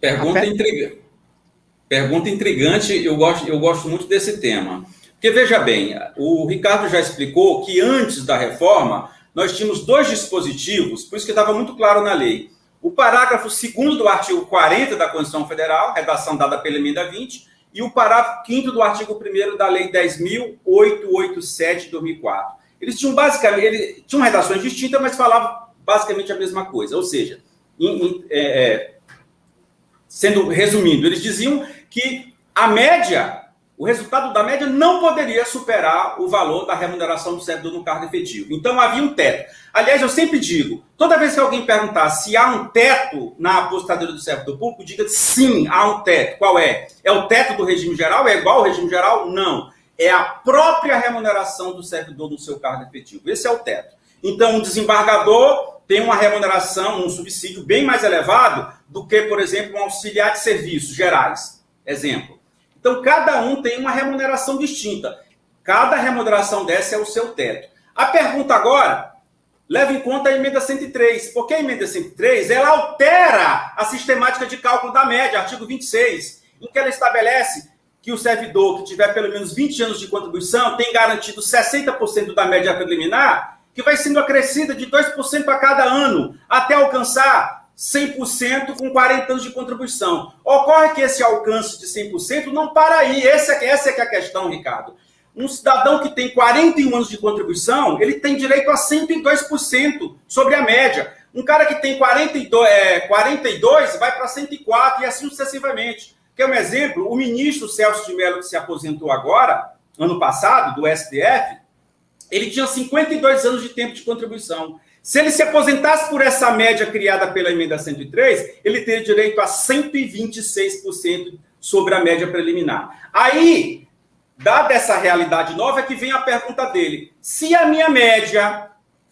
Pergunta intrigante, eu gosto muito desse tema. Porque, veja bem, o Ricardo já explicou que antes da reforma, nós tínhamos 2 dispositivos, por isso que estava muito claro na lei. O parágrafo 2º do artigo 40 da Constituição Federal, redação dada pela emenda 20, e o parágrafo 5º do artigo 1º da Lei 10.887 de 2004. Eles tinham basicamente, tinham redações distintas, mas falavam basicamente a mesma coisa. Ou seja, sendo resumindo, eles diziam que a média, o resultado da média não poderia superar o valor da remuneração do servidor no cargo efetivo. Então, havia um teto. Aliás, eu sempre digo, toda vez que alguém perguntar se há um teto na aposentadoria do servidor público, diga sim, há um teto. Qual é? É o teto do regime geral? É igual ao regime geral? Não. É a própria remuneração do servidor no seu cargo efetivo. Esse é o teto. Então, um desembargador tem uma remuneração, um subsídio bem mais elevado do que, por exemplo, um auxiliar de serviços gerais. Exemplo. Então, cada um tem uma remuneração distinta. Cada remuneração dessa é o seu teto. A pergunta agora, leva em conta a emenda 103, porque a emenda 103, ela altera a sistemática de cálculo da média, artigo 26, em que ela estabelece que o servidor que tiver pelo menos 20 anos de contribuição tem garantido 60% da média preliminar, que vai sendo acrescida de 2% a cada ano, até alcançar 100% com 40 anos de contribuição. Ocorre que esse alcance de 100% não para aí. Essa é que é a questão, Ricardo. Um cidadão que tem 41 anos de contribuição, ele tem direito a 102% sobre a média. Um cara que tem 42 vai para 104 e assim sucessivamente. Quer um exemplo? O ministro Celso de Mello, que se aposentou agora, ano passado, do STF, ele tinha 52 anos de tempo de contribuição. Se ele se aposentasse por essa média criada pela emenda 103, ele teria direito a 126% sobre a média preliminar. Aí, dada essa realidade nova, é que vem a pergunta dele. Se a minha média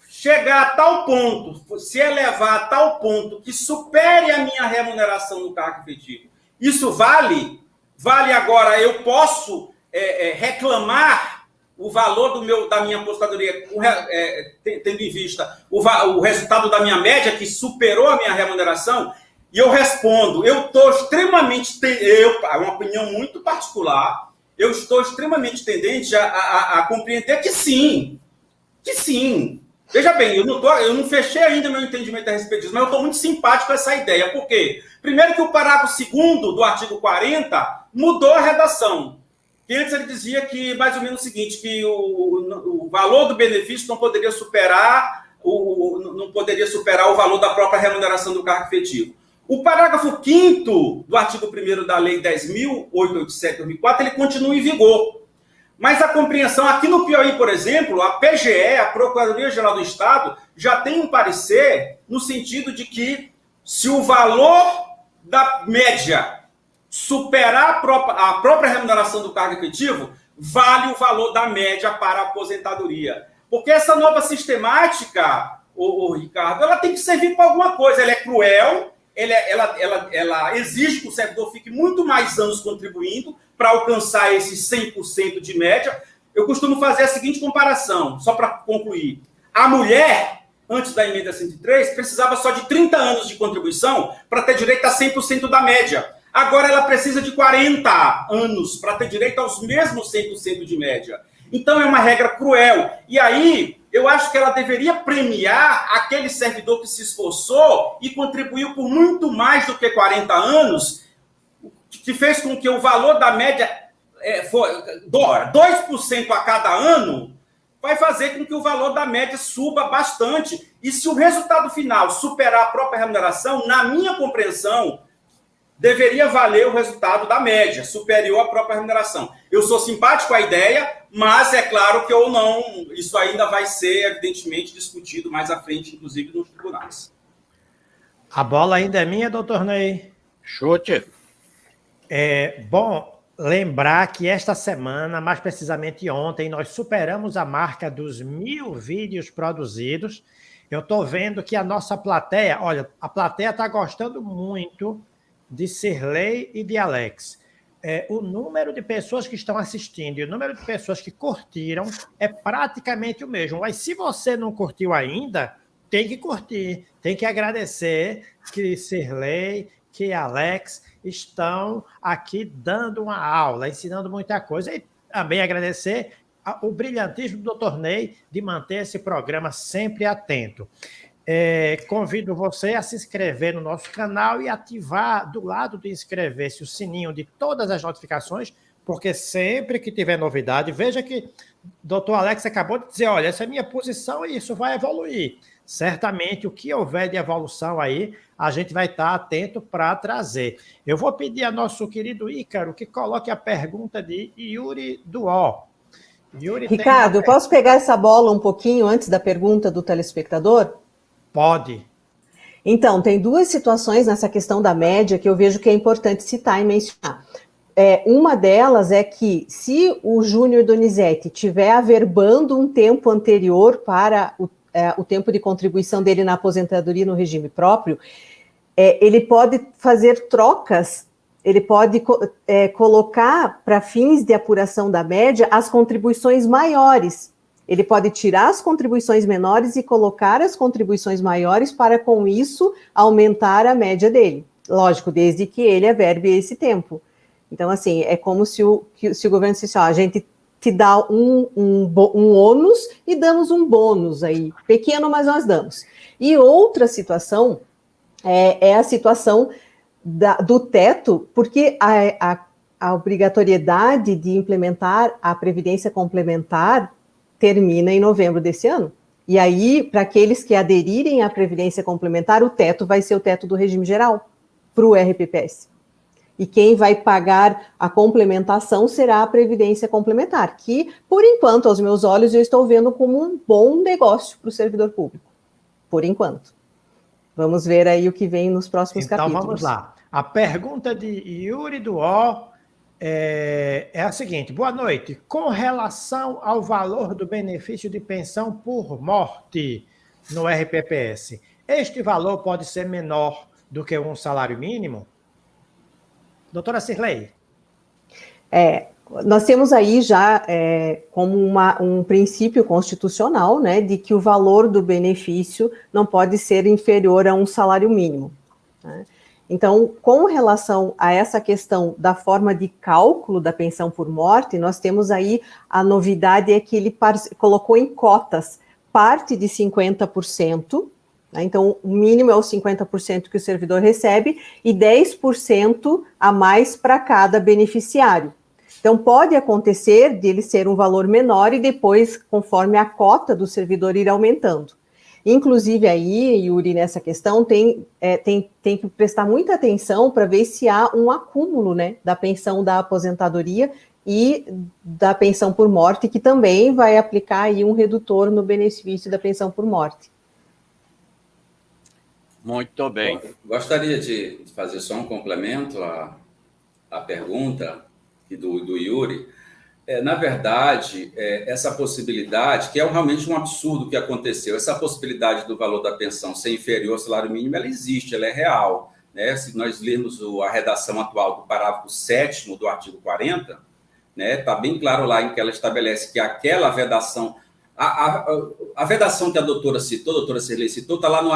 chegar a tal ponto, se elevar a tal ponto que supere a minha remuneração no cargo efetivo, isso vale? Vale agora, eu posso reclamar o valor da minha aposentadoria, tendo em vista o resultado da minha média, que superou a minha remuneração? E eu respondo, eu estou extremamente... é uma opinião muito particular, eu estou extremamente tendente a compreender que sim. Que sim. Veja bem, eu não fechei ainda meu entendimento a respeito disso, mas eu estou muito simpático com essa ideia. Por quê? Primeiro que o parágrafo 2º do artigo 40 mudou a redação. Que antes ele dizia que, mais ou menos o seguinte, que o valor do benefício não poderia superar o valor da própria remuneração do cargo efetivo. O parágrafo 5º do artigo 1º da Lei 10.887/2004, ele continua em vigor. Mas a compreensão, aqui no Piauí, por exemplo, a PGE, a Procuradoria-Geral do Estado, já tem um parecer no sentido de que se o valor da média superar a própria remuneração do cargo efetivo, vale o valor da média para a aposentadoria. Porque essa nova sistemática, Ricardo, ela tem que servir para alguma coisa. Ela é cruel, ela exige que o servidor fique muito mais anos contribuindo para alcançar esses 100% de média. Eu costumo fazer a seguinte comparação, só para concluir. A mulher, antes da emenda 103, precisava só de 30 anos de contribuição para ter direito a 100% da média. Agora ela precisa de 40 anos para ter direito aos mesmos 100% de média. Então é uma regra cruel. E aí, eu acho que ela deveria premiar aquele servidor que se esforçou e contribuiu por muito mais do que 40 anos, que fez com que o valor da média for 2% a cada ano, vai fazer com que o valor da média suba bastante. E se o resultado final superar a própria remuneração, na minha compreensão, deveria valer o resultado da média, superior à própria remuneração. Eu sou simpático à ideia, mas é claro que eu não... Isso ainda vai ser, evidentemente, discutido mais à frente, inclusive nos tribunais. A bola ainda é minha, doutor Ney? Chute. Bom, lembrar que esta semana, mais precisamente ontem, nós superamos a marca dos 1000 vídeos produzidos. Eu estou vendo que a nossa plateia... Olha, a plateia está gostando muito de Sirlei e de Alex. O número de pessoas que estão assistindo e o número de pessoas que curtiram é praticamente o mesmo. Mas se você não curtiu ainda, tem que curtir, tem que agradecer que Sirlei, que Alex estão aqui dando uma aula, ensinando muita coisa. E também agradecer o brilhantismo do Dr. Ney de manter esse programa sempre atento. Convido você a se inscrever no nosso canal e ativar do lado de inscrever-se o sininho de todas as notificações, porque sempre que tiver novidade, veja que o Dr. Alex acabou de dizer, olha, essa é a minha posição e isso vai evoluir. Certamente, o que houver de evolução aí, a gente vai estar atento para trazer. Eu vou pedir a nosso querido Ícaro que coloque a pergunta de Yuri Duó. Ricardo, posso pegar essa bola um pouquinho antes da pergunta do telespectador? Pode. Então, tem duas situações nessa questão da média que eu vejo que é importante citar e mencionar. Uma delas é que, se o Júnior Donizete estiver averbando um tempo anterior para o tempo de contribuição dele na aposentadoria no regime próprio, ele pode fazer trocas, ele pode colocar para fins de apuração da média as contribuições maiores. Ele pode tirar as contribuições menores e colocar as contribuições maiores para, com isso, aumentar a média dele. Lógico, desde que ele averbe esse tempo. Então, assim, é como se o governo dissesse, a gente te dá um ônus e damos um bônus aí, pequeno, mas nós damos. E outra situação é a situação do teto, porque a obrigatoriedade de implementar a Previdência Complementar termina em novembro desse ano. E aí, para aqueles que aderirem à Previdência Complementar, o teto vai ser o teto do regime geral, para o RPPS. E quem vai pagar a complementação será a Previdência Complementar, que, por enquanto, aos meus olhos, eu estou vendo como um bom negócio para o servidor público. por enquanto. Vamos ver aí o que vem nos próximos capítulos. Então, vamos lá. A pergunta de Yuri Duó é a seguinte. Boa noite. Com relação ao valor do benefício de pensão por morte no RPPS, este valor pode ser menor do que um salário mínimo? Doutora Cirlei. Nós temos aí já como um princípio constitucional, né, de que o valor do benefício não pode ser inferior a um salário mínimo, né? Então, com relação a essa questão da forma de cálculo da pensão por morte, nós temos aí a novidade é que ele colocou em cotas parte de 50%, né? Então o mínimo é os 50% que o servidor recebe e 10% a mais para cada beneficiário. Então pode acontecer de ele ser um valor menor e depois, conforme a cota do servidor ir aumentando. Inclusive aí, Yuri, nessa questão, tem que prestar muita atenção para ver se há um acúmulo, né, da pensão da aposentadoria e da pensão por morte, que também vai aplicar aí um redutor no benefício da pensão por morte. Muito bem. Gostaria de fazer só um complemento à pergunta do Yuri. Na verdade, essa possibilidade, que é realmente um absurdo que aconteceu, essa possibilidade do valor da pensão ser inferior ao salário mínimo, ela existe, ela é real, né? Se nós lermos a redação atual do parágrafo 7º do artigo 40, né, está bem claro lá em que ela estabelece que aquela vedação, a vedação que a doutora Cirlei citou, está lá no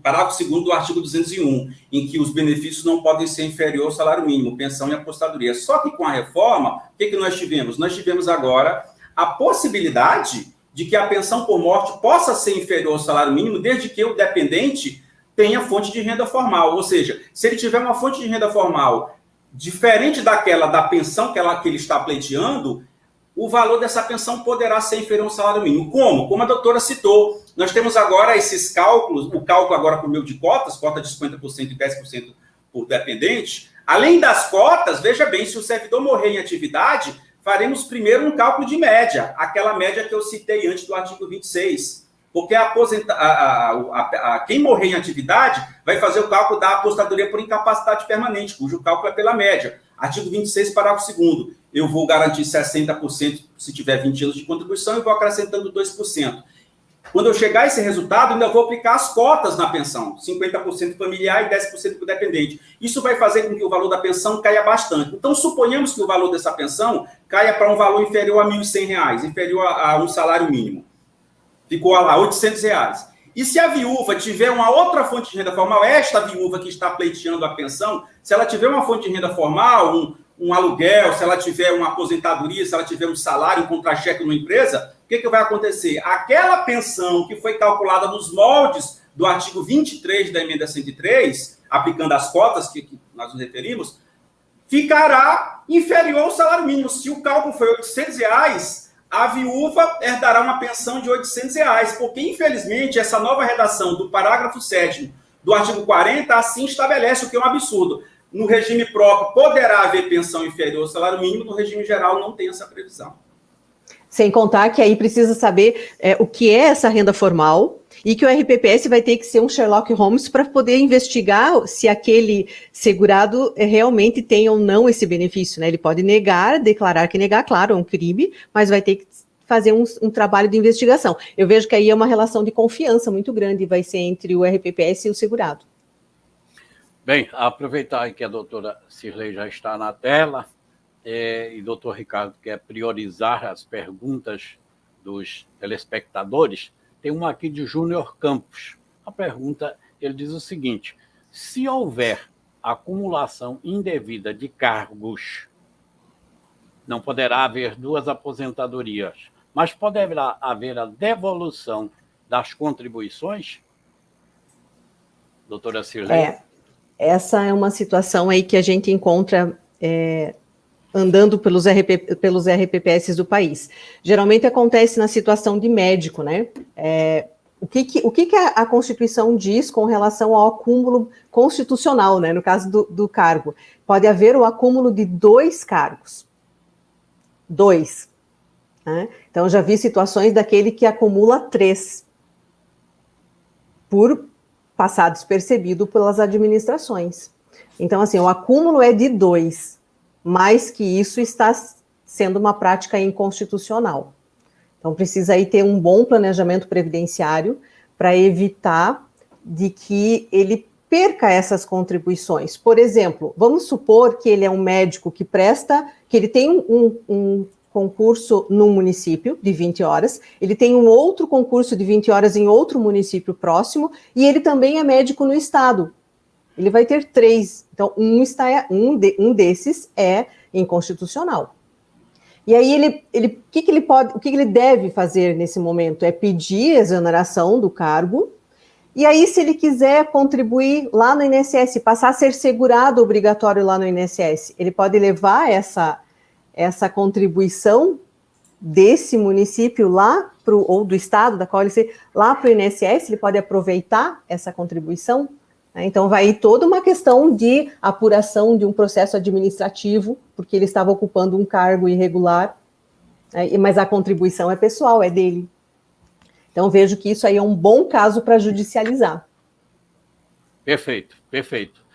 parágrafo 2º do artigo 201, em que os benefícios não podem ser inferiores ao salário mínimo, pensão e apostadoria. Só que com a reforma, o que nós tivemos? Nós tivemos agora a possibilidade de que a pensão por morte possa ser inferior ao salário mínimo, desde que o dependente tenha fonte de renda formal. Ou seja, se ele tiver uma fonte de renda formal diferente daquela da pensão que ele está pleiteando, o valor dessa pensão poderá ser inferior ao salário mínimo. Como? Como a doutora citou, nós temos agora esses cálculos, o cálculo agora por meio de cotas, cota de 50% e 10% por dependente. Além das cotas, veja bem, se o servidor morrer em atividade, faremos primeiro um cálculo de média, aquela média que eu citei antes do artigo 26. Porque quem morrer em atividade vai fazer o cálculo da apostadoria por incapacidade permanente, cujo cálculo é pela média. Artigo 26, parágrafo 2º. Eu vou garantir 60% se tiver 20 anos de contribuição e vou acrescentando 2%. Quando eu chegar a esse resultado, ainda vou aplicar as cotas na pensão, 50% familiar e 10% para o dependente. Isso vai fazer com que o valor da pensão caia bastante. Então, suponhamos que o valor dessa pensão caia para um valor inferior a R$ 1.100, inferior a um salário mínimo. Ficou lá, R$ 800. E se a viúva tiver uma outra fonte de renda formal, esta viúva que está pleiteando a pensão, se ela tiver uma fonte de renda formal, um aluguel, se ela tiver uma aposentadoria, se ela tiver um salário, um contra-cheque numa empresa, o que vai acontecer? Aquela pensão que foi calculada nos moldes do artigo 23 da emenda 103, aplicando as cotas que nós nos referimos, ficará inferior ao salário mínimo. Se o cálculo foi R$ 800, a viúva herdará uma pensão de R$ 800, porque, infelizmente, essa nova redação do parágrafo 7º do artigo 40 assim estabelece, o que é um absurdo. No regime próprio, poderá haver pensão inferior ao salário mínimo, no regime geral não tem essa previsão. Sem contar que aí precisa saber o que é essa renda formal e que o RPPS vai ter que ser um Sherlock Holmes para poder investigar se aquele segurado realmente tem ou não esse benefício, né? Ele pode negar, declarar que negar, claro, é um crime, mas vai ter que fazer um trabalho de investigação. Eu vejo que aí é uma relação de confiança muito grande, vai ser entre o RPPS e o segurado. Bem, aproveitar que a doutora Cirlei já está na tela, e o doutor Ricardo quer priorizar as perguntas dos telespectadores, tem uma aqui de Júnior Campos. A pergunta, ele diz o seguinte: se houver acumulação indevida de cargos, não poderá haver duas aposentadorias, mas poderá haver a devolução das contribuições? Doutora Cirlei? Essa é uma situação aí que a gente encontra andando pelos RPPS do país. Geralmente acontece na situação de médico, né? O que a Constituição diz com relação ao acúmulo constitucional, né? No caso do cargo. Pode haver o acúmulo de 2 cargos. 2. Né? Então, já vi situações daquele que acumula 3. por passar despercebido pelas administrações. Então, assim, o acúmulo é de 2, mais que isso está sendo uma prática inconstitucional. Então, precisa aí ter um bom planejamento previdenciário para evitar de que ele perca essas contribuições. Por exemplo, vamos supor que ele é um médico que ele tem um concurso num município de 20 horas, ele tem um outro concurso de 20 horas em outro município próximo, e ele também é médico no estado. Ele vai ter 3. Então, um desses é inconstitucional. E aí, o que ele deve fazer nesse momento? É pedir a exoneração do cargo. E aí, se ele quiser contribuir lá no INSS, passar a ser segurado obrigatório lá no INSS, ele pode levar essa contribuição desse município lá ou do estado da qual ele lá para o INSS, ele pode aproveitar essa contribuição. Então, vai ir toda uma questão de apuração de um processo administrativo, porque ele estava ocupando um cargo irregular, mas a contribuição é pessoal, é dele. Então, vejo que isso aí é um bom caso para judicializar. Perfeito, perfeito.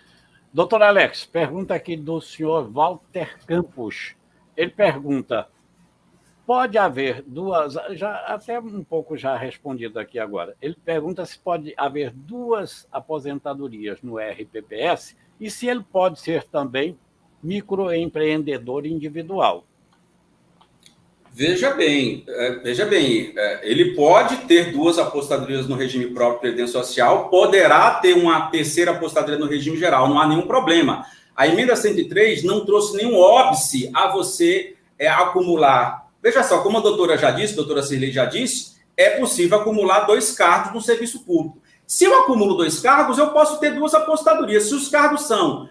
Doutor Alex, pergunta aqui do senhor Walter Campos. Ele pergunta, pode haver duas, já até um pouco já respondido aqui agora, ele pergunta se pode haver 2 aposentadorias no RPPS e se ele pode ser também microempreendedor individual. Veja bem, ele pode ter 2 aposentadorias no regime próprio de previdência social, poderá ter uma terceira aposentadoria no regime geral, não há nenhum problema. A emenda 103 não trouxe nenhum óbice a você acumular. Veja só, como a doutora Cirlei já disse, é possível acumular 2 cargos no serviço público. Se eu acumulo 2 cargos, eu posso ter 2 aposentadorias. Se os cargos são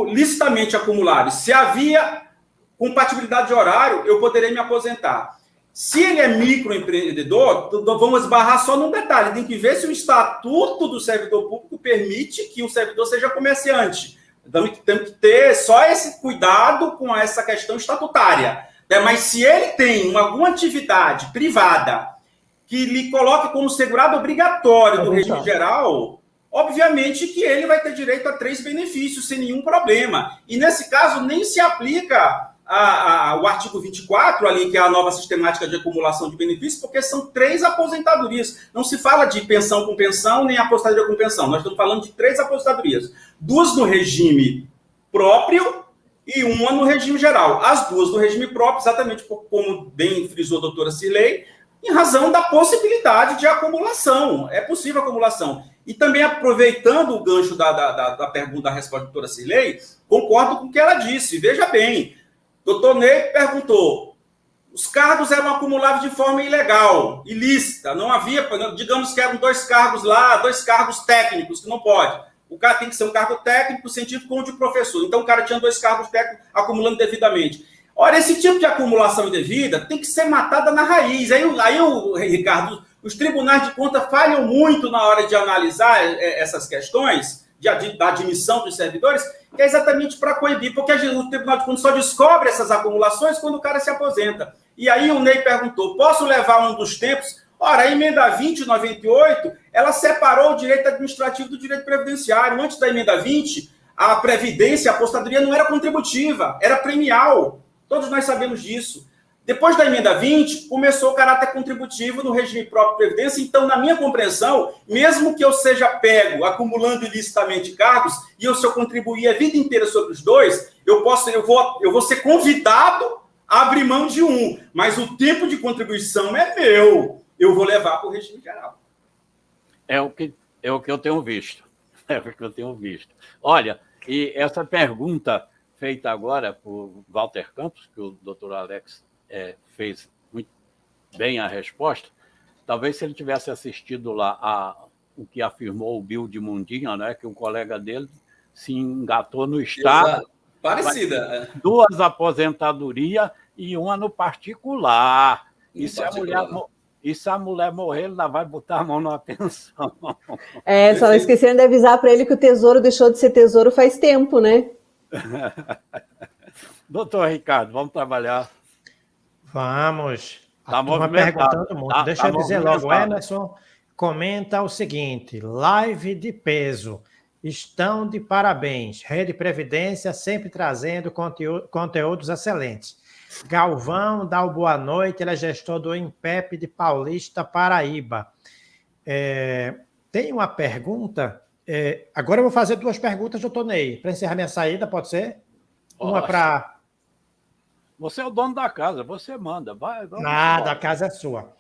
licitamente acumulados, se havia compatibilidade de horário, eu poderei me aposentar. Se ele é microempreendedor, vamos esbarrar só num detalhe, tem que ver se o estatuto do servidor público permite que o servidor seja comerciante. Então, temos que ter só esse cuidado com essa questão estatutária. Mas se ele tem alguma atividade privada que lhe coloque como segurado obrigatório do regime geral, obviamente que ele vai ter direito a 3 benefícios sem nenhum problema. E nesse caso nem se aplica o artigo 24, ali, que é a nova sistemática de acumulação de benefícios, porque são 3 aposentadorias. Não se fala de pensão com pensão, nem aposentadoria com pensão. Nós estamos falando de 3 aposentadorias. 2 no regime próprio e 1 no regime geral. As 2 no regime próprio, exatamente como bem frisou a doutora Cirlei, em razão da possibilidade de acumulação. É possível acumulação. E também, aproveitando o gancho da pergunta, da resposta da doutora Cirlei, concordo com o que ela disse. Veja bem, doutor Ney perguntou, os cargos eram acumulados de forma ilegal, ilícita, não havia, digamos que eram 2 cargos lá, 2 cargos técnicos, que não pode. O cara tem que ser um cargo técnico, científico ou de professor. Então o cara tinha 2 cargos técnicos acumulando devidamente. Ora, esse tipo de acumulação indevida tem que ser matada na raiz. Aí Ricardo, os tribunais de contas falham muito na hora de analisar essas questões da admissão dos servidores, que é exatamente para coibir, porque o Tribunal de Contas só descobre essas acumulações quando o cara se aposenta. E aí o Ney perguntou, posso levar um dos tempos? Ora, a emenda 20, 98, ela separou o direito administrativo do direito previdenciário. Antes da emenda 20, a previdência, a apostadoria não era contributiva, era premial. Todos nós sabemos disso. Depois da emenda 20, começou o caráter contributivo no regime próprio de previdência. Então, na minha compreensão, mesmo que eu seja pego acumulando ilicitamente cargos, e se eu contribuir a vida inteira sobre os 2, eu vou ser convidado a abrir mão de um, mas o tempo de contribuição é meu. Eu vou levar para o regime geral. É o que eu tenho visto. É o que eu tenho visto. Olha, e essa pergunta feita agora por Walter Campos, que o doutor Alex fez muito bem a resposta, talvez se ele tivesse assistido lá o que afirmou o Bill de Mundinha, né, que um colega dele se engatou no Estado. Exato. Parecida. 2 aposentadorias e 1 no particular. E se a mulher morrer, ele ainda vai botar a mão numa pensão. Só esqueceram de avisar para ele que o tesouro deixou de ser tesouro faz tempo, né? Doutor Ricardo, vamos trabalhar. Vamos. Está perguntando muito. Deixa eu dizer logo, Emerson, comenta o seguinte: live de peso, estão de parabéns. Rede Previdência sempre trazendo conteúdos excelentes. Galvão dá o boa noite, ele é gestor do INPEP de Paulista, Paraíba. Tem uma pergunta. Agora eu vou fazer 2 perguntas, doutor Ney, para encerrar minha saída, pode ser? Uma para... Você é o dono da casa, você manda. Nada, a casa é sua.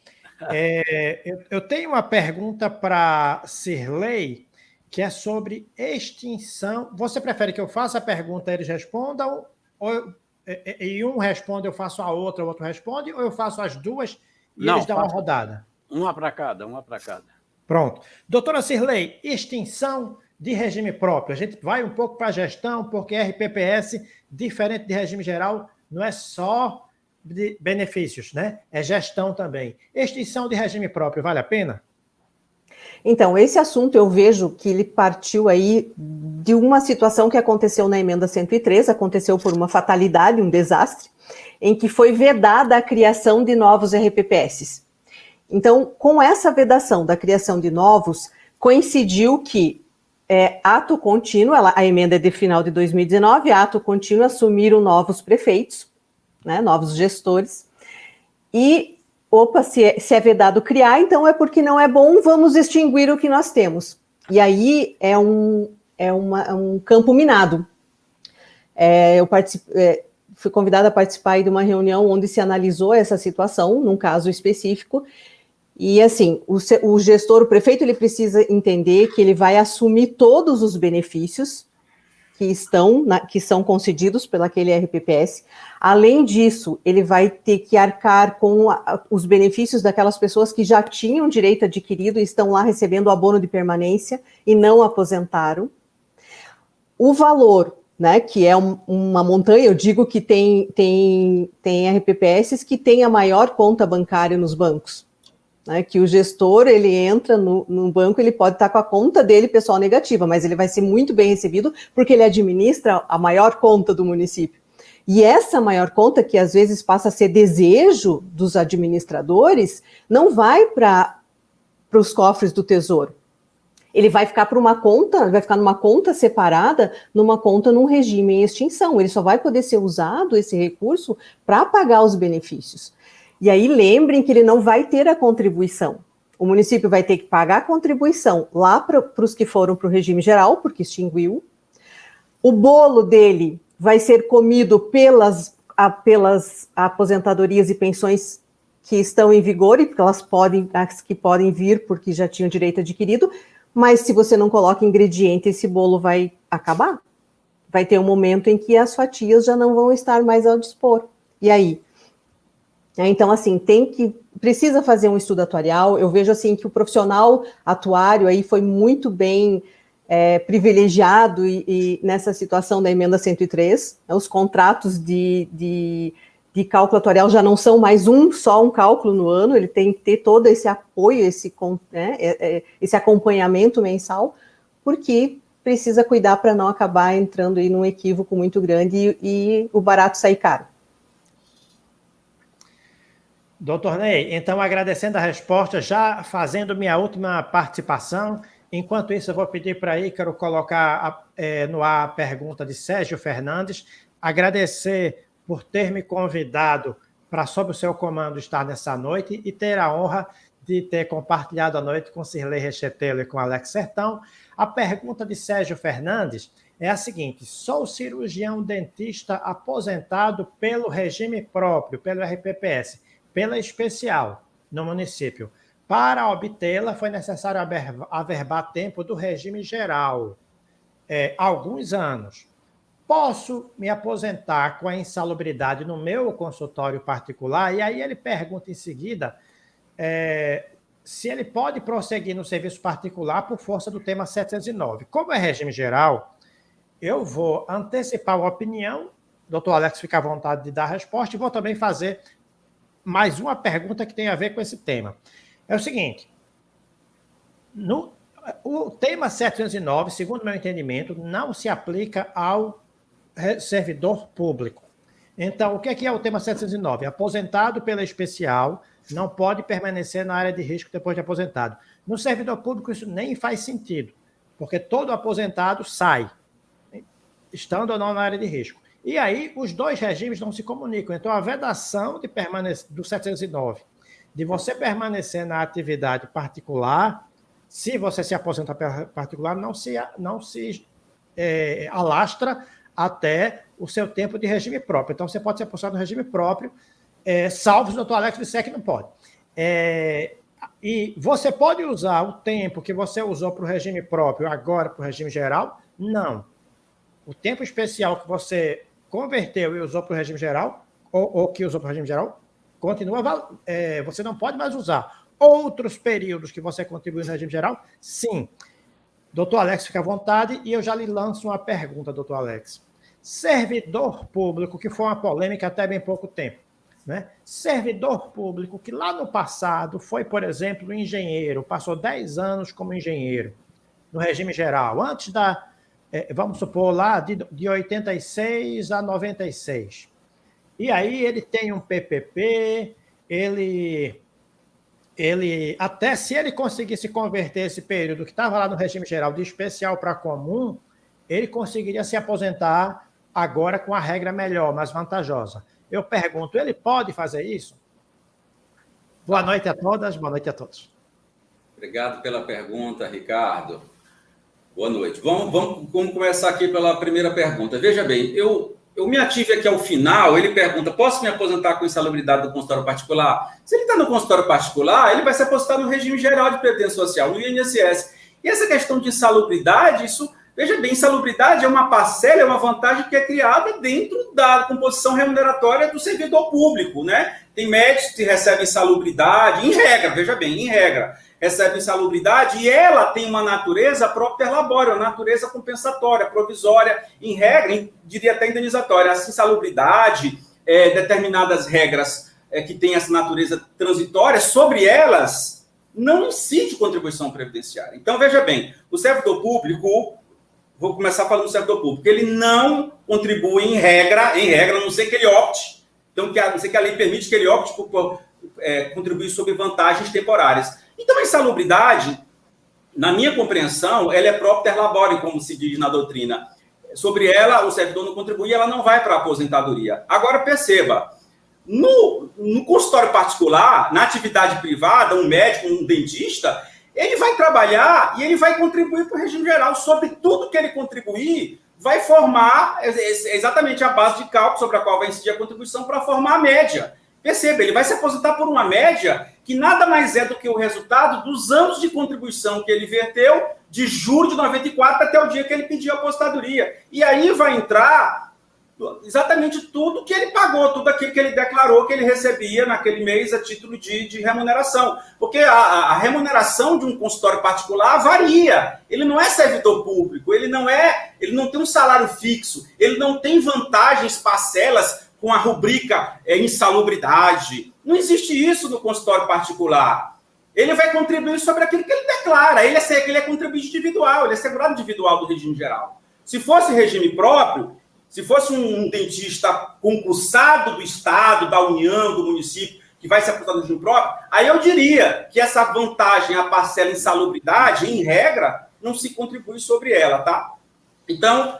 Eu tenho uma pergunta para Cirlei, que é sobre extinção. Você prefere que eu faça a pergunta e eles respondam? E um responde, eu faço a outra, o outro responde? Ou eu faço as duas e eles dão uma rodada? Uma para cada. Pronto. Doutora Cirlei, extinção de regime próprio. A gente vai um pouco para a gestão, porque RPPS, diferente de regime geral, não é só de benefícios, né? É gestão também. Extinção de regime próprio, vale a pena? Então, esse assunto eu vejo que ele partiu aí de uma situação que aconteceu na emenda 103, aconteceu por uma fatalidade, um desastre, em que foi vedada a criação de novos RPPS. Então, com essa vedação da criação de novos, coincidiu que ato contínuo, a emenda é de final de 2019, ato contínuo assumiram novos prefeitos, né, novos gestores, e, se é vedado criar, então é porque não é bom, vamos extinguir o que nós temos. E aí é um campo minado. Eu fui convidada a participar aí de uma reunião onde se analisou essa situação, num caso específico. E, assim, o gestor, o prefeito, ele precisa entender que ele vai assumir todos os benefícios que são concedidos pelaquele RPPS. Além disso, ele vai ter que arcar com os benefícios daquelas pessoas que já tinham direito adquirido e estão lá recebendo o abono de permanência e não aposentaram. O valor, né, que é uma montanha, eu digo que tem RPPS que tem a maior conta bancária nos bancos. Né, que o gestor, ele entra no banco, ele pode estar com a conta dele pessoal negativa, mas ele vai ser muito bem recebido porque ele administra a maior conta do município. E essa maior conta, que às vezes passa a ser desejo dos administradores, não vai para os cofres do Tesouro. Ele vai ficar para uma conta, vai ficar numa conta separada, num regime em extinção. Ele só vai poder ser usado, esse recurso, para pagar os benefícios. E aí lembrem que ele não vai ter a contribuição. O município vai ter que pagar a contribuição lá para os que foram para o regime geral, porque extinguiu. O bolo dele vai ser comido pelas aposentadorias e pensões que estão em vigor, e porque as que podem vir porque já tinham direito adquirido, mas se você não coloca ingrediente, esse bolo vai acabar. Vai ter um momento em que as fatias já não vão estar mais ao dispor. E aí? Então, assim, precisa fazer um estudo atuarial. Eu vejo, assim, que o profissional atuário aí foi muito bem privilegiado e nessa situação da emenda 103. Os contratos de cálculo atuarial já não são mais só um cálculo no ano, ele tem que ter todo esse apoio, esse acompanhamento mensal, porque precisa cuidar para não acabar entrando aí num equívoco muito grande e o barato sair caro. Doutor Ney, então agradecendo a resposta, já fazendo minha última participação, enquanto isso eu vou pedir para Ícaro colocar no ar a pergunta de Sérgio Fernandes, agradecer por ter me convidado para, sob o seu comando, estar nessa noite e ter a honra de ter compartilhado a noite com Cirlei Rechetello e com Alex Sertão. A pergunta de Sérgio Fernandes é a seguinte: sou cirurgião dentista aposentado pelo regime próprio, pelo RPPS, pela especial no município. Para obtê-la, foi necessário averbar tempo do regime geral, alguns anos. Posso me aposentar com a insalubridade no meu consultório particular? E aí ele pergunta em seguida se ele pode prosseguir no serviço particular por força do tema 709. Como é regime geral, eu vou antecipar a opinião, doutor Alex fica à vontade de dar a resposta, e vou também fazer mais uma pergunta que tem a ver com esse tema. É o seguinte, o tema 709, segundo meu entendimento, não se aplica ao servidor público. Então, o que é o tema 709? Aposentado pela especial não pode permanecer na área de risco depois de aposentado. No servidor público, isso nem faz sentido, porque todo aposentado sai, estando ou não na área de risco. E aí, os dois regimes não se comunicam. Então, a vedação de permanecer, do 709, de você permanecer na atividade particular, se você se aposenta particular, não se alastra até o seu tempo de regime próprio. Então, você pode se aposentar no regime próprio, salvo se o Dr. Alex disser que não pode. E você pode usar o tempo que você usou para o regime próprio agora para o regime geral? Não. O tempo especial que você converteu e usou para o regime geral, ou que usou para o regime geral, continua, você não pode mais usar. Outros períodos que você contribuiu no regime geral, sim. Doutor Alex, fica à vontade, e eu já lhe lanço uma pergunta, doutor Alex. Servidor público, que foi uma polêmica até bem pouco tempo, né? Servidor público que lá no passado foi, por exemplo, engenheiro, passou 10 anos como engenheiro, no regime geral, antes vamos supor, lá de 86 a 96. E aí ele tem um PPP, até se ele conseguisse converter esse período que estava lá no regime geral de especial para comum, ele conseguiria se aposentar agora com a regra melhor, mais vantajosa. Eu pergunto, ele pode fazer isso? Boa noite a todas, boa noite a todos. Obrigado pela pergunta, Ricardo. Boa noite. Vamos começar aqui pela primeira pergunta. Veja bem, eu me ative aqui ao final, ele pergunta, posso me aposentar com insalubridade do consultório particular? Se ele está no consultório particular, ele vai se aposentar no regime geral de previdência social, no INSS. E essa questão de insalubridade, veja bem, insalubridade é uma parcela, é uma vantagem que é criada dentro da composição remuneratória do servidor público, né? Tem médicos que recebem insalubridade, em regra, veja bem, em regra, recebe insalubridade e ela tem uma natureza própria labória, uma natureza compensatória, provisória, em regra, diria até indenizatória. Essa insalubridade, determinadas regras que têm essa natureza transitória, sobre elas não incide contribuição previdenciária. Então, veja bem, o servidor público, vou começar falando do servidor público, ele não contribui em regra, a não ser que ele opte, então, a não ser que a lei permite que ele opte por contribuir sobre vantagens temporárias. Então, a insalubridade, na minha compreensão, ela é propter labore, como se diz na doutrina. Sobre ela, o servidor não contribui, ela não vai para a aposentadoria. Agora, perceba, no consultório particular, na atividade privada, um médico, um dentista, ele vai trabalhar e ele vai contribuir para o regime geral. Sobre tudo que ele contribuir, vai formar exatamente a base de cálculo sobre a qual vai incidir a contribuição para formar a média. Perceba, ele vai se aposentar por uma média que nada mais é do que o resultado dos anos de contribuição que ele verteu de julho de 94 até o dia que ele pediu a aposentadoria. E aí vai entrar exatamente tudo que ele pagou, tudo aquilo que ele declarou que ele recebia naquele mês a título de remuneração. Porque a remuneração de um consultório particular varia. Ele não é servidor público, ele não tem um salário fixo, ele não tem vantagens, parcelas com a rubrica insalubridade. Não existe isso no consultório particular. Ele vai contribuir sobre aquilo que ele declara. Ele é contribuinte individual, ele é segurado individual do regime geral. Se fosse regime próprio, se fosse um dentista concursado do Estado, da União, do município, que vai se aposentar no regime próprio, aí eu diria que essa vantagem, a parcela insalubridade, em regra, não se contribui sobre ela, tá? Então,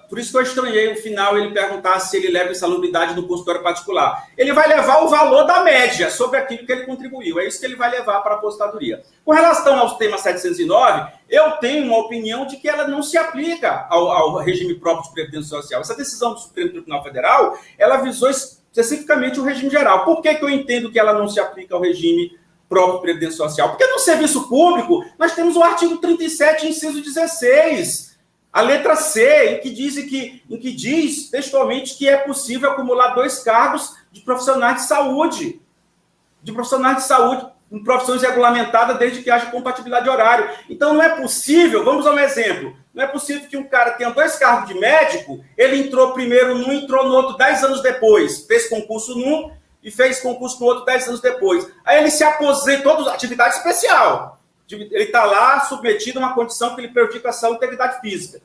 por isso que eu estranhei no final ele perguntar se ele leva insalubridade no consultório particular. Ele vai levar o valor da média sobre aquilo que ele contribuiu. É isso que ele vai levar para a aposentadoria. Com relação ao tema 709, eu tenho uma opinião de que ela não se aplica ao regime próprio de previdência social. Essa decisão do Supremo Tribunal Federal, ela visou especificamente o regime geral. Por que eu entendo que ela não se aplica ao regime próprio de previdência social? Porque no serviço público, nós temos o artigo 37, inciso 16, a letra C, em que diz textualmente que é possível acumular 2 cargos de profissionais de saúde. Em profissões regulamentadas desde que haja compatibilidade de horário. Então, não é possível, vamos a um exemplo, não é possível que um cara tenha 2 cargos de médico, ele entrou primeiro num, entrou no outro 10 anos depois, fez concurso num e fez concurso no outro 10 anos depois. Aí ele se aposenta, toda atividade especial. Ele está lá submetido a uma condição que lhe prejudica a saúde e a integridade física.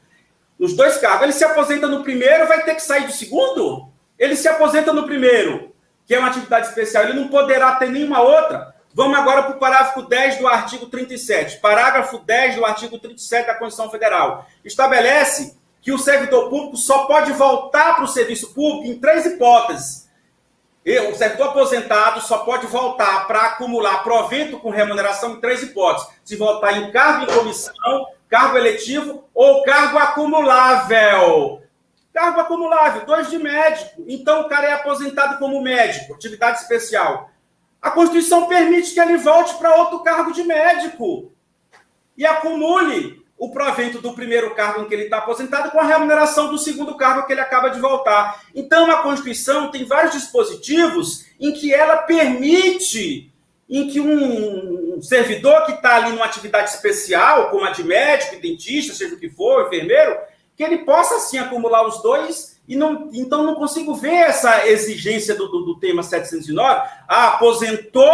Nos 2 cargos. Ele se aposenta no primeiro, vai ter que sair do segundo? Ele se aposenta no primeiro, que é uma atividade especial, ele não poderá ter nenhuma outra. Vamos agora para o parágrafo 10 do artigo 37. Parágrafo 10 do artigo 37 da Constituição Federal. Estabelece que o servidor público só pode voltar para o serviço público em 3 hipóteses. O servidor aposentado só pode voltar para acumular provento com remuneração em 3 hipóteses. Se voltar em cargo em comissão, cargo eletivo ou cargo acumulável. Cargo acumulável, 2 de médico. Então o cara é aposentado como médico, atividade especial. A Constituição permite que ele volte para outro cargo de médico e acumule o provento do primeiro cargo em que ele está aposentado com a remuneração do segundo cargo que ele acaba de voltar. Então, a Constituição tem vários dispositivos em que ela permite, em que um servidor que está ali numa atividade especial, como a de médico, dentista, seja o que for, enfermeiro, que ele possa, sim, acumular os 2. Então, não consigo ver essa exigência do tema 709. Aposentou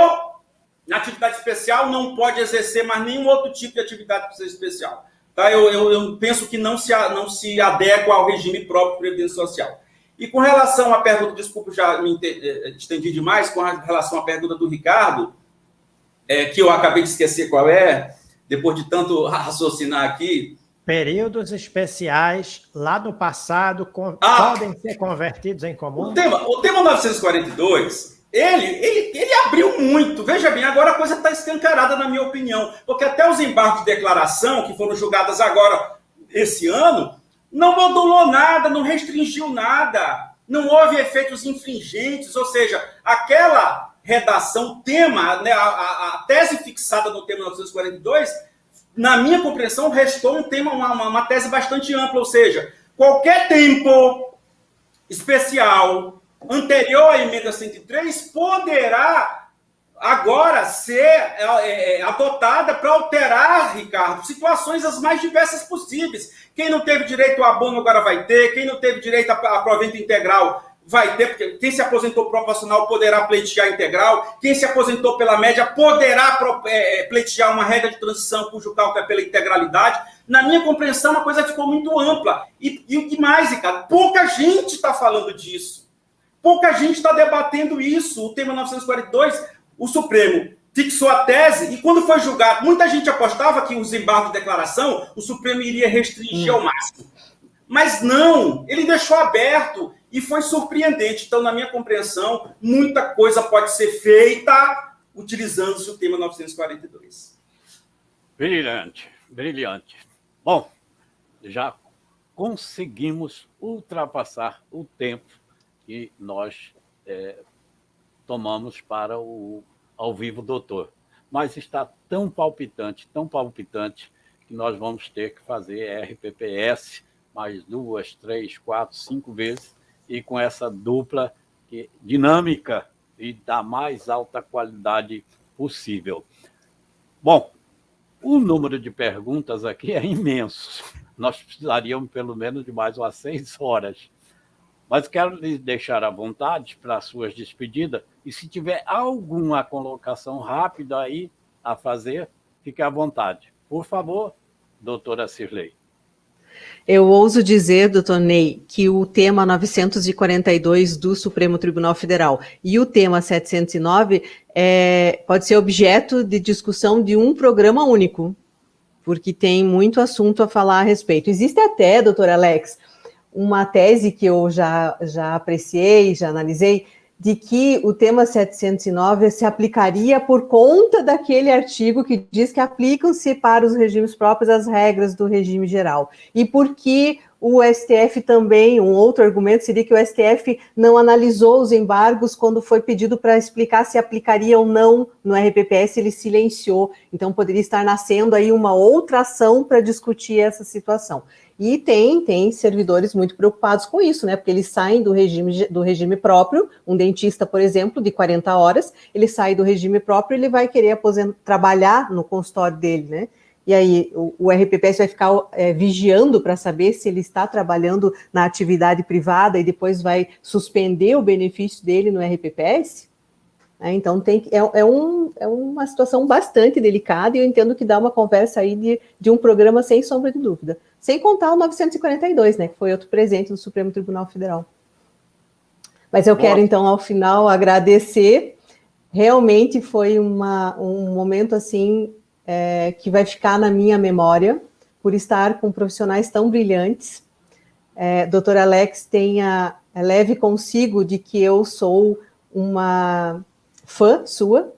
na atividade especial, não pode exercer mais nenhum outro tipo de atividade que seja especial. Tá? Eu penso que não se adequa ao regime próprio de previdência social. E com relação à pergunta, desculpa, já me estendi demais, com relação à pergunta do Ricardo, que eu acabei de esquecer qual é, depois de tanto raciocinar aqui. Períodos especiais lá no passado podem ser convertidos em comum? O tema 942, ele abriu muito. Veja bem, agora a coisa está escancarada, na minha opinião, porque até os embargos de declaração, que foram julgados agora, esse ano, não modulou nada, não restringiu nada, não houve efeitos infringentes, ou seja, aquela redação, tema, né, a tese fixada no tema 942, na minha compreensão, restou um tema, uma tese bastante ampla, ou seja, qualquer tempo especial anterior à emenda 103 poderá agora ser adotada para alterar, Ricardo, situações as mais diversas possíveis. Quem não teve direito a abono agora vai ter, quem não teve direito a provento integral vai ter, porque quem se aposentou proporcional poderá pleitear integral, quem se aposentou pela média poderá pleitear uma regra de transição cujo cálculo é pela integralidade. Na minha compreensão, a coisa ficou muito ampla. E o que mais, Ricardo? Pouca gente está falando disso. Pouca gente está debatendo isso. O tema 942, o Supremo fixou a tese, e quando foi julgado, muita gente apostava que os embargos de declaração, o Supremo iria restringir ao máximo. Mas não, ele deixou aberto. E foi surpreendente. Então, na minha compreensão, muita coisa pode ser feita utilizando-se o tema 942. Brilhante, brilhante. Bom, já conseguimos ultrapassar o tempo que nós tomamos para o Ao Vivo Doutor. Mas está tão palpitante, que nós vamos ter que fazer RPPS mais 2, 3, 4, 5 vezes, e com essa dupla dinâmica e da mais alta qualidade possível. Bom, o número de perguntas aqui é imenso. Nós precisaríamos pelo menos de mais umas 6 horas. Mas quero lhe deixar à vontade para as suas despedidas, e se tiver alguma colocação rápida aí a fazer, fique à vontade. Por favor, doutora Cirlei. Eu ouso dizer, doutor Ney, que o tema 942 do Supremo Tribunal Federal e o tema 709 pode ser objeto de discussão de um programa único, porque tem muito assunto a falar a respeito. Existe até, doutor Alex, uma tese que eu já apreciei, já analisei, de que o tema 709 se aplicaria por conta daquele artigo que diz que aplicam-se para os regimes próprios as regras do regime geral. E porque o STF também, um outro argumento seria que o STF não analisou os embargos quando foi pedido para explicar se aplicaria ou não no RPPS, ele silenciou. Então poderia estar nascendo aí uma outra ação para discutir essa situação. E tem servidores muito preocupados com isso, né? Porque eles saem do regime próprio, um dentista, por exemplo, de 40 horas, ele sai do regime próprio, ele vai querer trabalhar no consultório dele, né? E aí o RPPS vai ficar vigiando para saber se ele está trabalhando na atividade privada e depois vai suspender o benefício dele no RPPS? Então é uma situação bastante delicada, e eu entendo que dá uma conversa aí de um programa sem sombra de dúvida. Sem contar o 942, né, que foi outro presente do Supremo Tribunal Federal. Mas eu quero, então, ao final, agradecer. Realmente foi um momento, assim, que vai ficar na minha memória, por estar com profissionais tão brilhantes. Doutor Alex, leve consigo de que eu sou uma fã sua,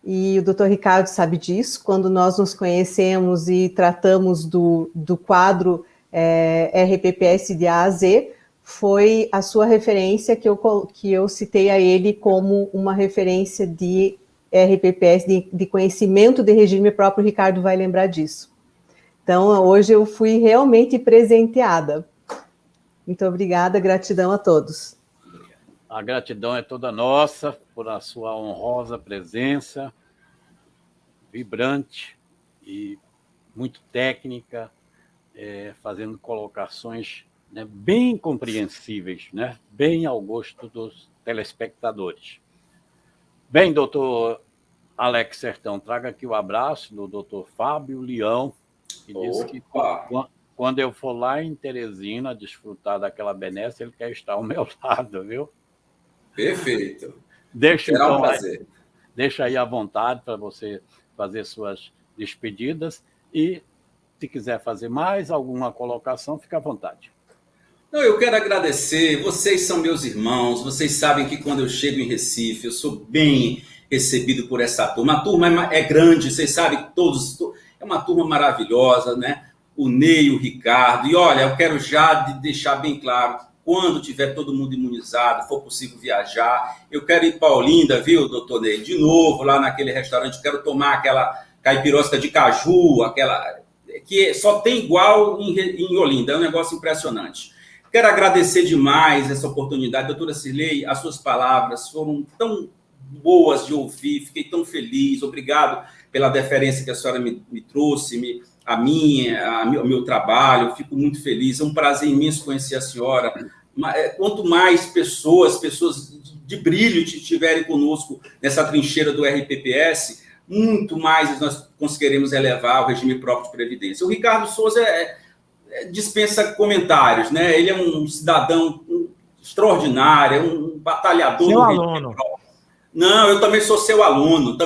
e o doutor Ricardo sabe disso. Quando nós nos conhecemos e tratamos do quadro RPPS de A a Z, foi a sua referência que eu citei a ele como uma referência de RPPS, de conhecimento de regime próprio. O Ricardo vai lembrar disso. Então, hoje eu fui realmente presenteada. Muito obrigada, gratidão a todos. A gratidão é toda nossa por a sua honrosa presença, vibrante e muito técnica, fazendo colocações, né, bem compreensíveis, né, bem ao gosto dos telespectadores. Bem, doutor Alex Sertão, traga aqui o abraço do doutor Fábio Leão, que disse que quando eu for lá em Teresina desfrutar daquela benesse, ele quer estar ao meu lado, viu? Perfeito. Será um prazer. Deixa aí à vontade para você fazer suas despedidas e, se quiser fazer mais alguma colocação, fica à vontade. Não, eu quero agradecer. Vocês são meus irmãos. Vocês sabem que quando eu chego em Recife, eu sou bem recebido por essa turma. A turma é grande, vocês sabem que todos... É uma turma maravilhosa, né? O Ney, o Ricardo. E olha, eu quero já deixar bem claro, quando tiver todo mundo imunizado, for possível viajar, eu quero ir para Olinda, viu, doutor Ney? De novo, lá naquele restaurante, quero tomar aquela caipirosca de caju, aquela que só tem igual em Olinda, é um negócio impressionante. Quero agradecer demais essa oportunidade. Doutora Cirlei, as suas palavras foram tão boas de ouvir, fiquei tão feliz, obrigado pela deferência que a senhora me trouxe, o meu trabalho, fico muito feliz, é um prazer imenso conhecer a senhora. Quanto mais pessoas de brilho estiverem conosco nessa trincheira do RPPS, muito mais nós conseguiremos elevar o regime próprio de previdência. O Ricardo Souza dispensa comentários, né? Ele é um cidadão extraordinário, é um batalhador seu do aluno. regime próprio. Não, eu também sou seu aluno,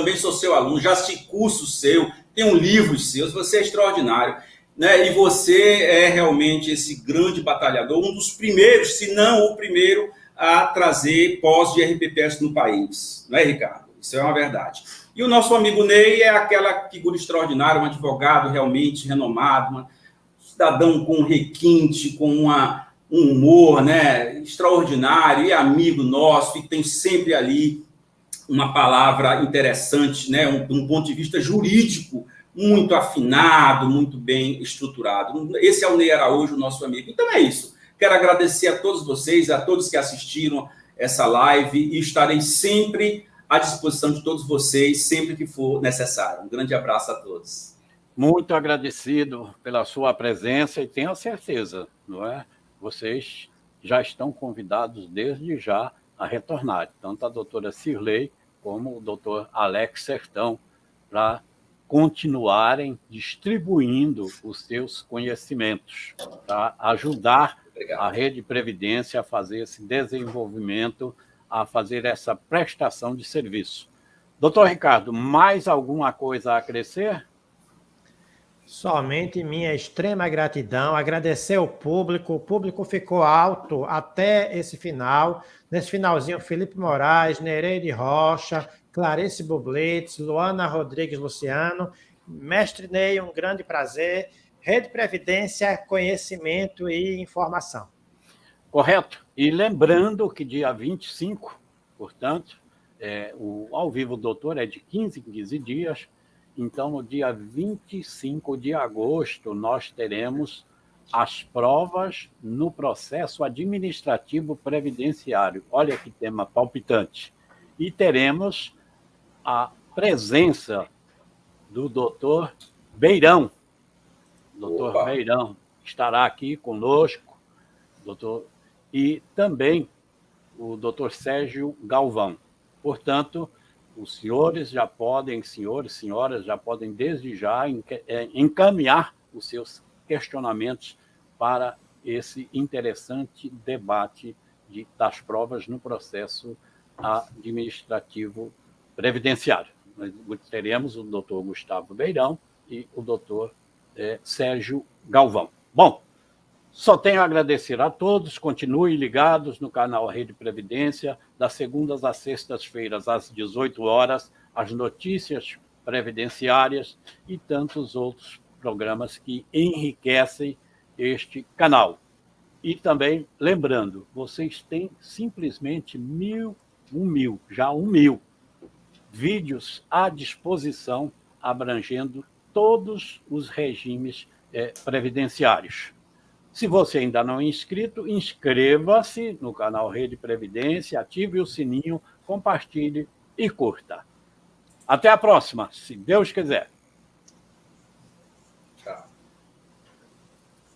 já assisti curso seu, tenho livros seus, você é extraordinário, né? E você é realmente esse grande batalhador, um dos primeiros, se não o primeiro, a trazer pós de RPPS no país, não é, Ricardo? Isso é uma verdade. E o nosso amigo Ney é aquela figura extraordinária, um advogado realmente renomado, um cidadão com requinte, com um humor, né, extraordinário, e amigo nosso, e tem sempre ali uma palavra interessante, né, um ponto de vista jurídico muito afinado, muito bem estruturado. Esse é o Ney Araújo, nosso amigo. Então é isso. Quero agradecer a todos vocês, a todos que assistiram essa live, e estarei sempre à disposição de todos vocês, sempre que for necessário. Um grande abraço a todos. Muito agradecido pela sua presença e tenho a certeza, não é? Vocês já estão convidados desde já a retornar, tanto a doutora Cirlei como o doutor Alex Sertão, para continuarem distribuindo os seus conhecimentos, para ajudar a Rede Previdência a fazer esse desenvolvimento, a fazer essa prestação de serviço. Doutor Ricardo, mais alguma coisa a acrescer? Somente minha extrema gratidão, agradecer o público ficou alto até esse final. Nesse finalzinho, Felipe Moraes, Nereide Rocha, Clarice Bublitz, Luana Rodrigues Luciano, mestre Ney, um grande prazer. Rede Previdência, conhecimento e informação. Correto. E lembrando que dia 25, portanto, o Ao Vivo Doutor é de 15 em 15 dias, então no dia 25 de agosto nós teremos as provas no processo administrativo previdenciário. Olha que tema palpitante. E teremos a presença do doutor Beirão. Doutor Beirão estará aqui conosco, doutor, e também o doutor Sérgio Galvão. Portanto, os senhores, senhoras, já podem desde já encaminhar os seus questionamentos para esse interessante debate das provas no processo administrativo previdenciário. Nós teremos o doutor Gustavo Beirão e o doutor Sérgio Galvão. Bom, só tenho a agradecer a todos, continuem ligados no canal Rede Previdência, das segundas às sextas-feiras, às 18 horas, as notícias previdenciárias e tantos outros programas que enriquecem este canal. E também, lembrando, vocês têm simplesmente 1.000 vídeos à disposição, abrangendo todos os regimes previdenciários. Se você ainda não é inscrito, inscreva-se no canal Rede Previdência, ative o sininho, compartilhe e curta. Até a próxima, se Deus quiser.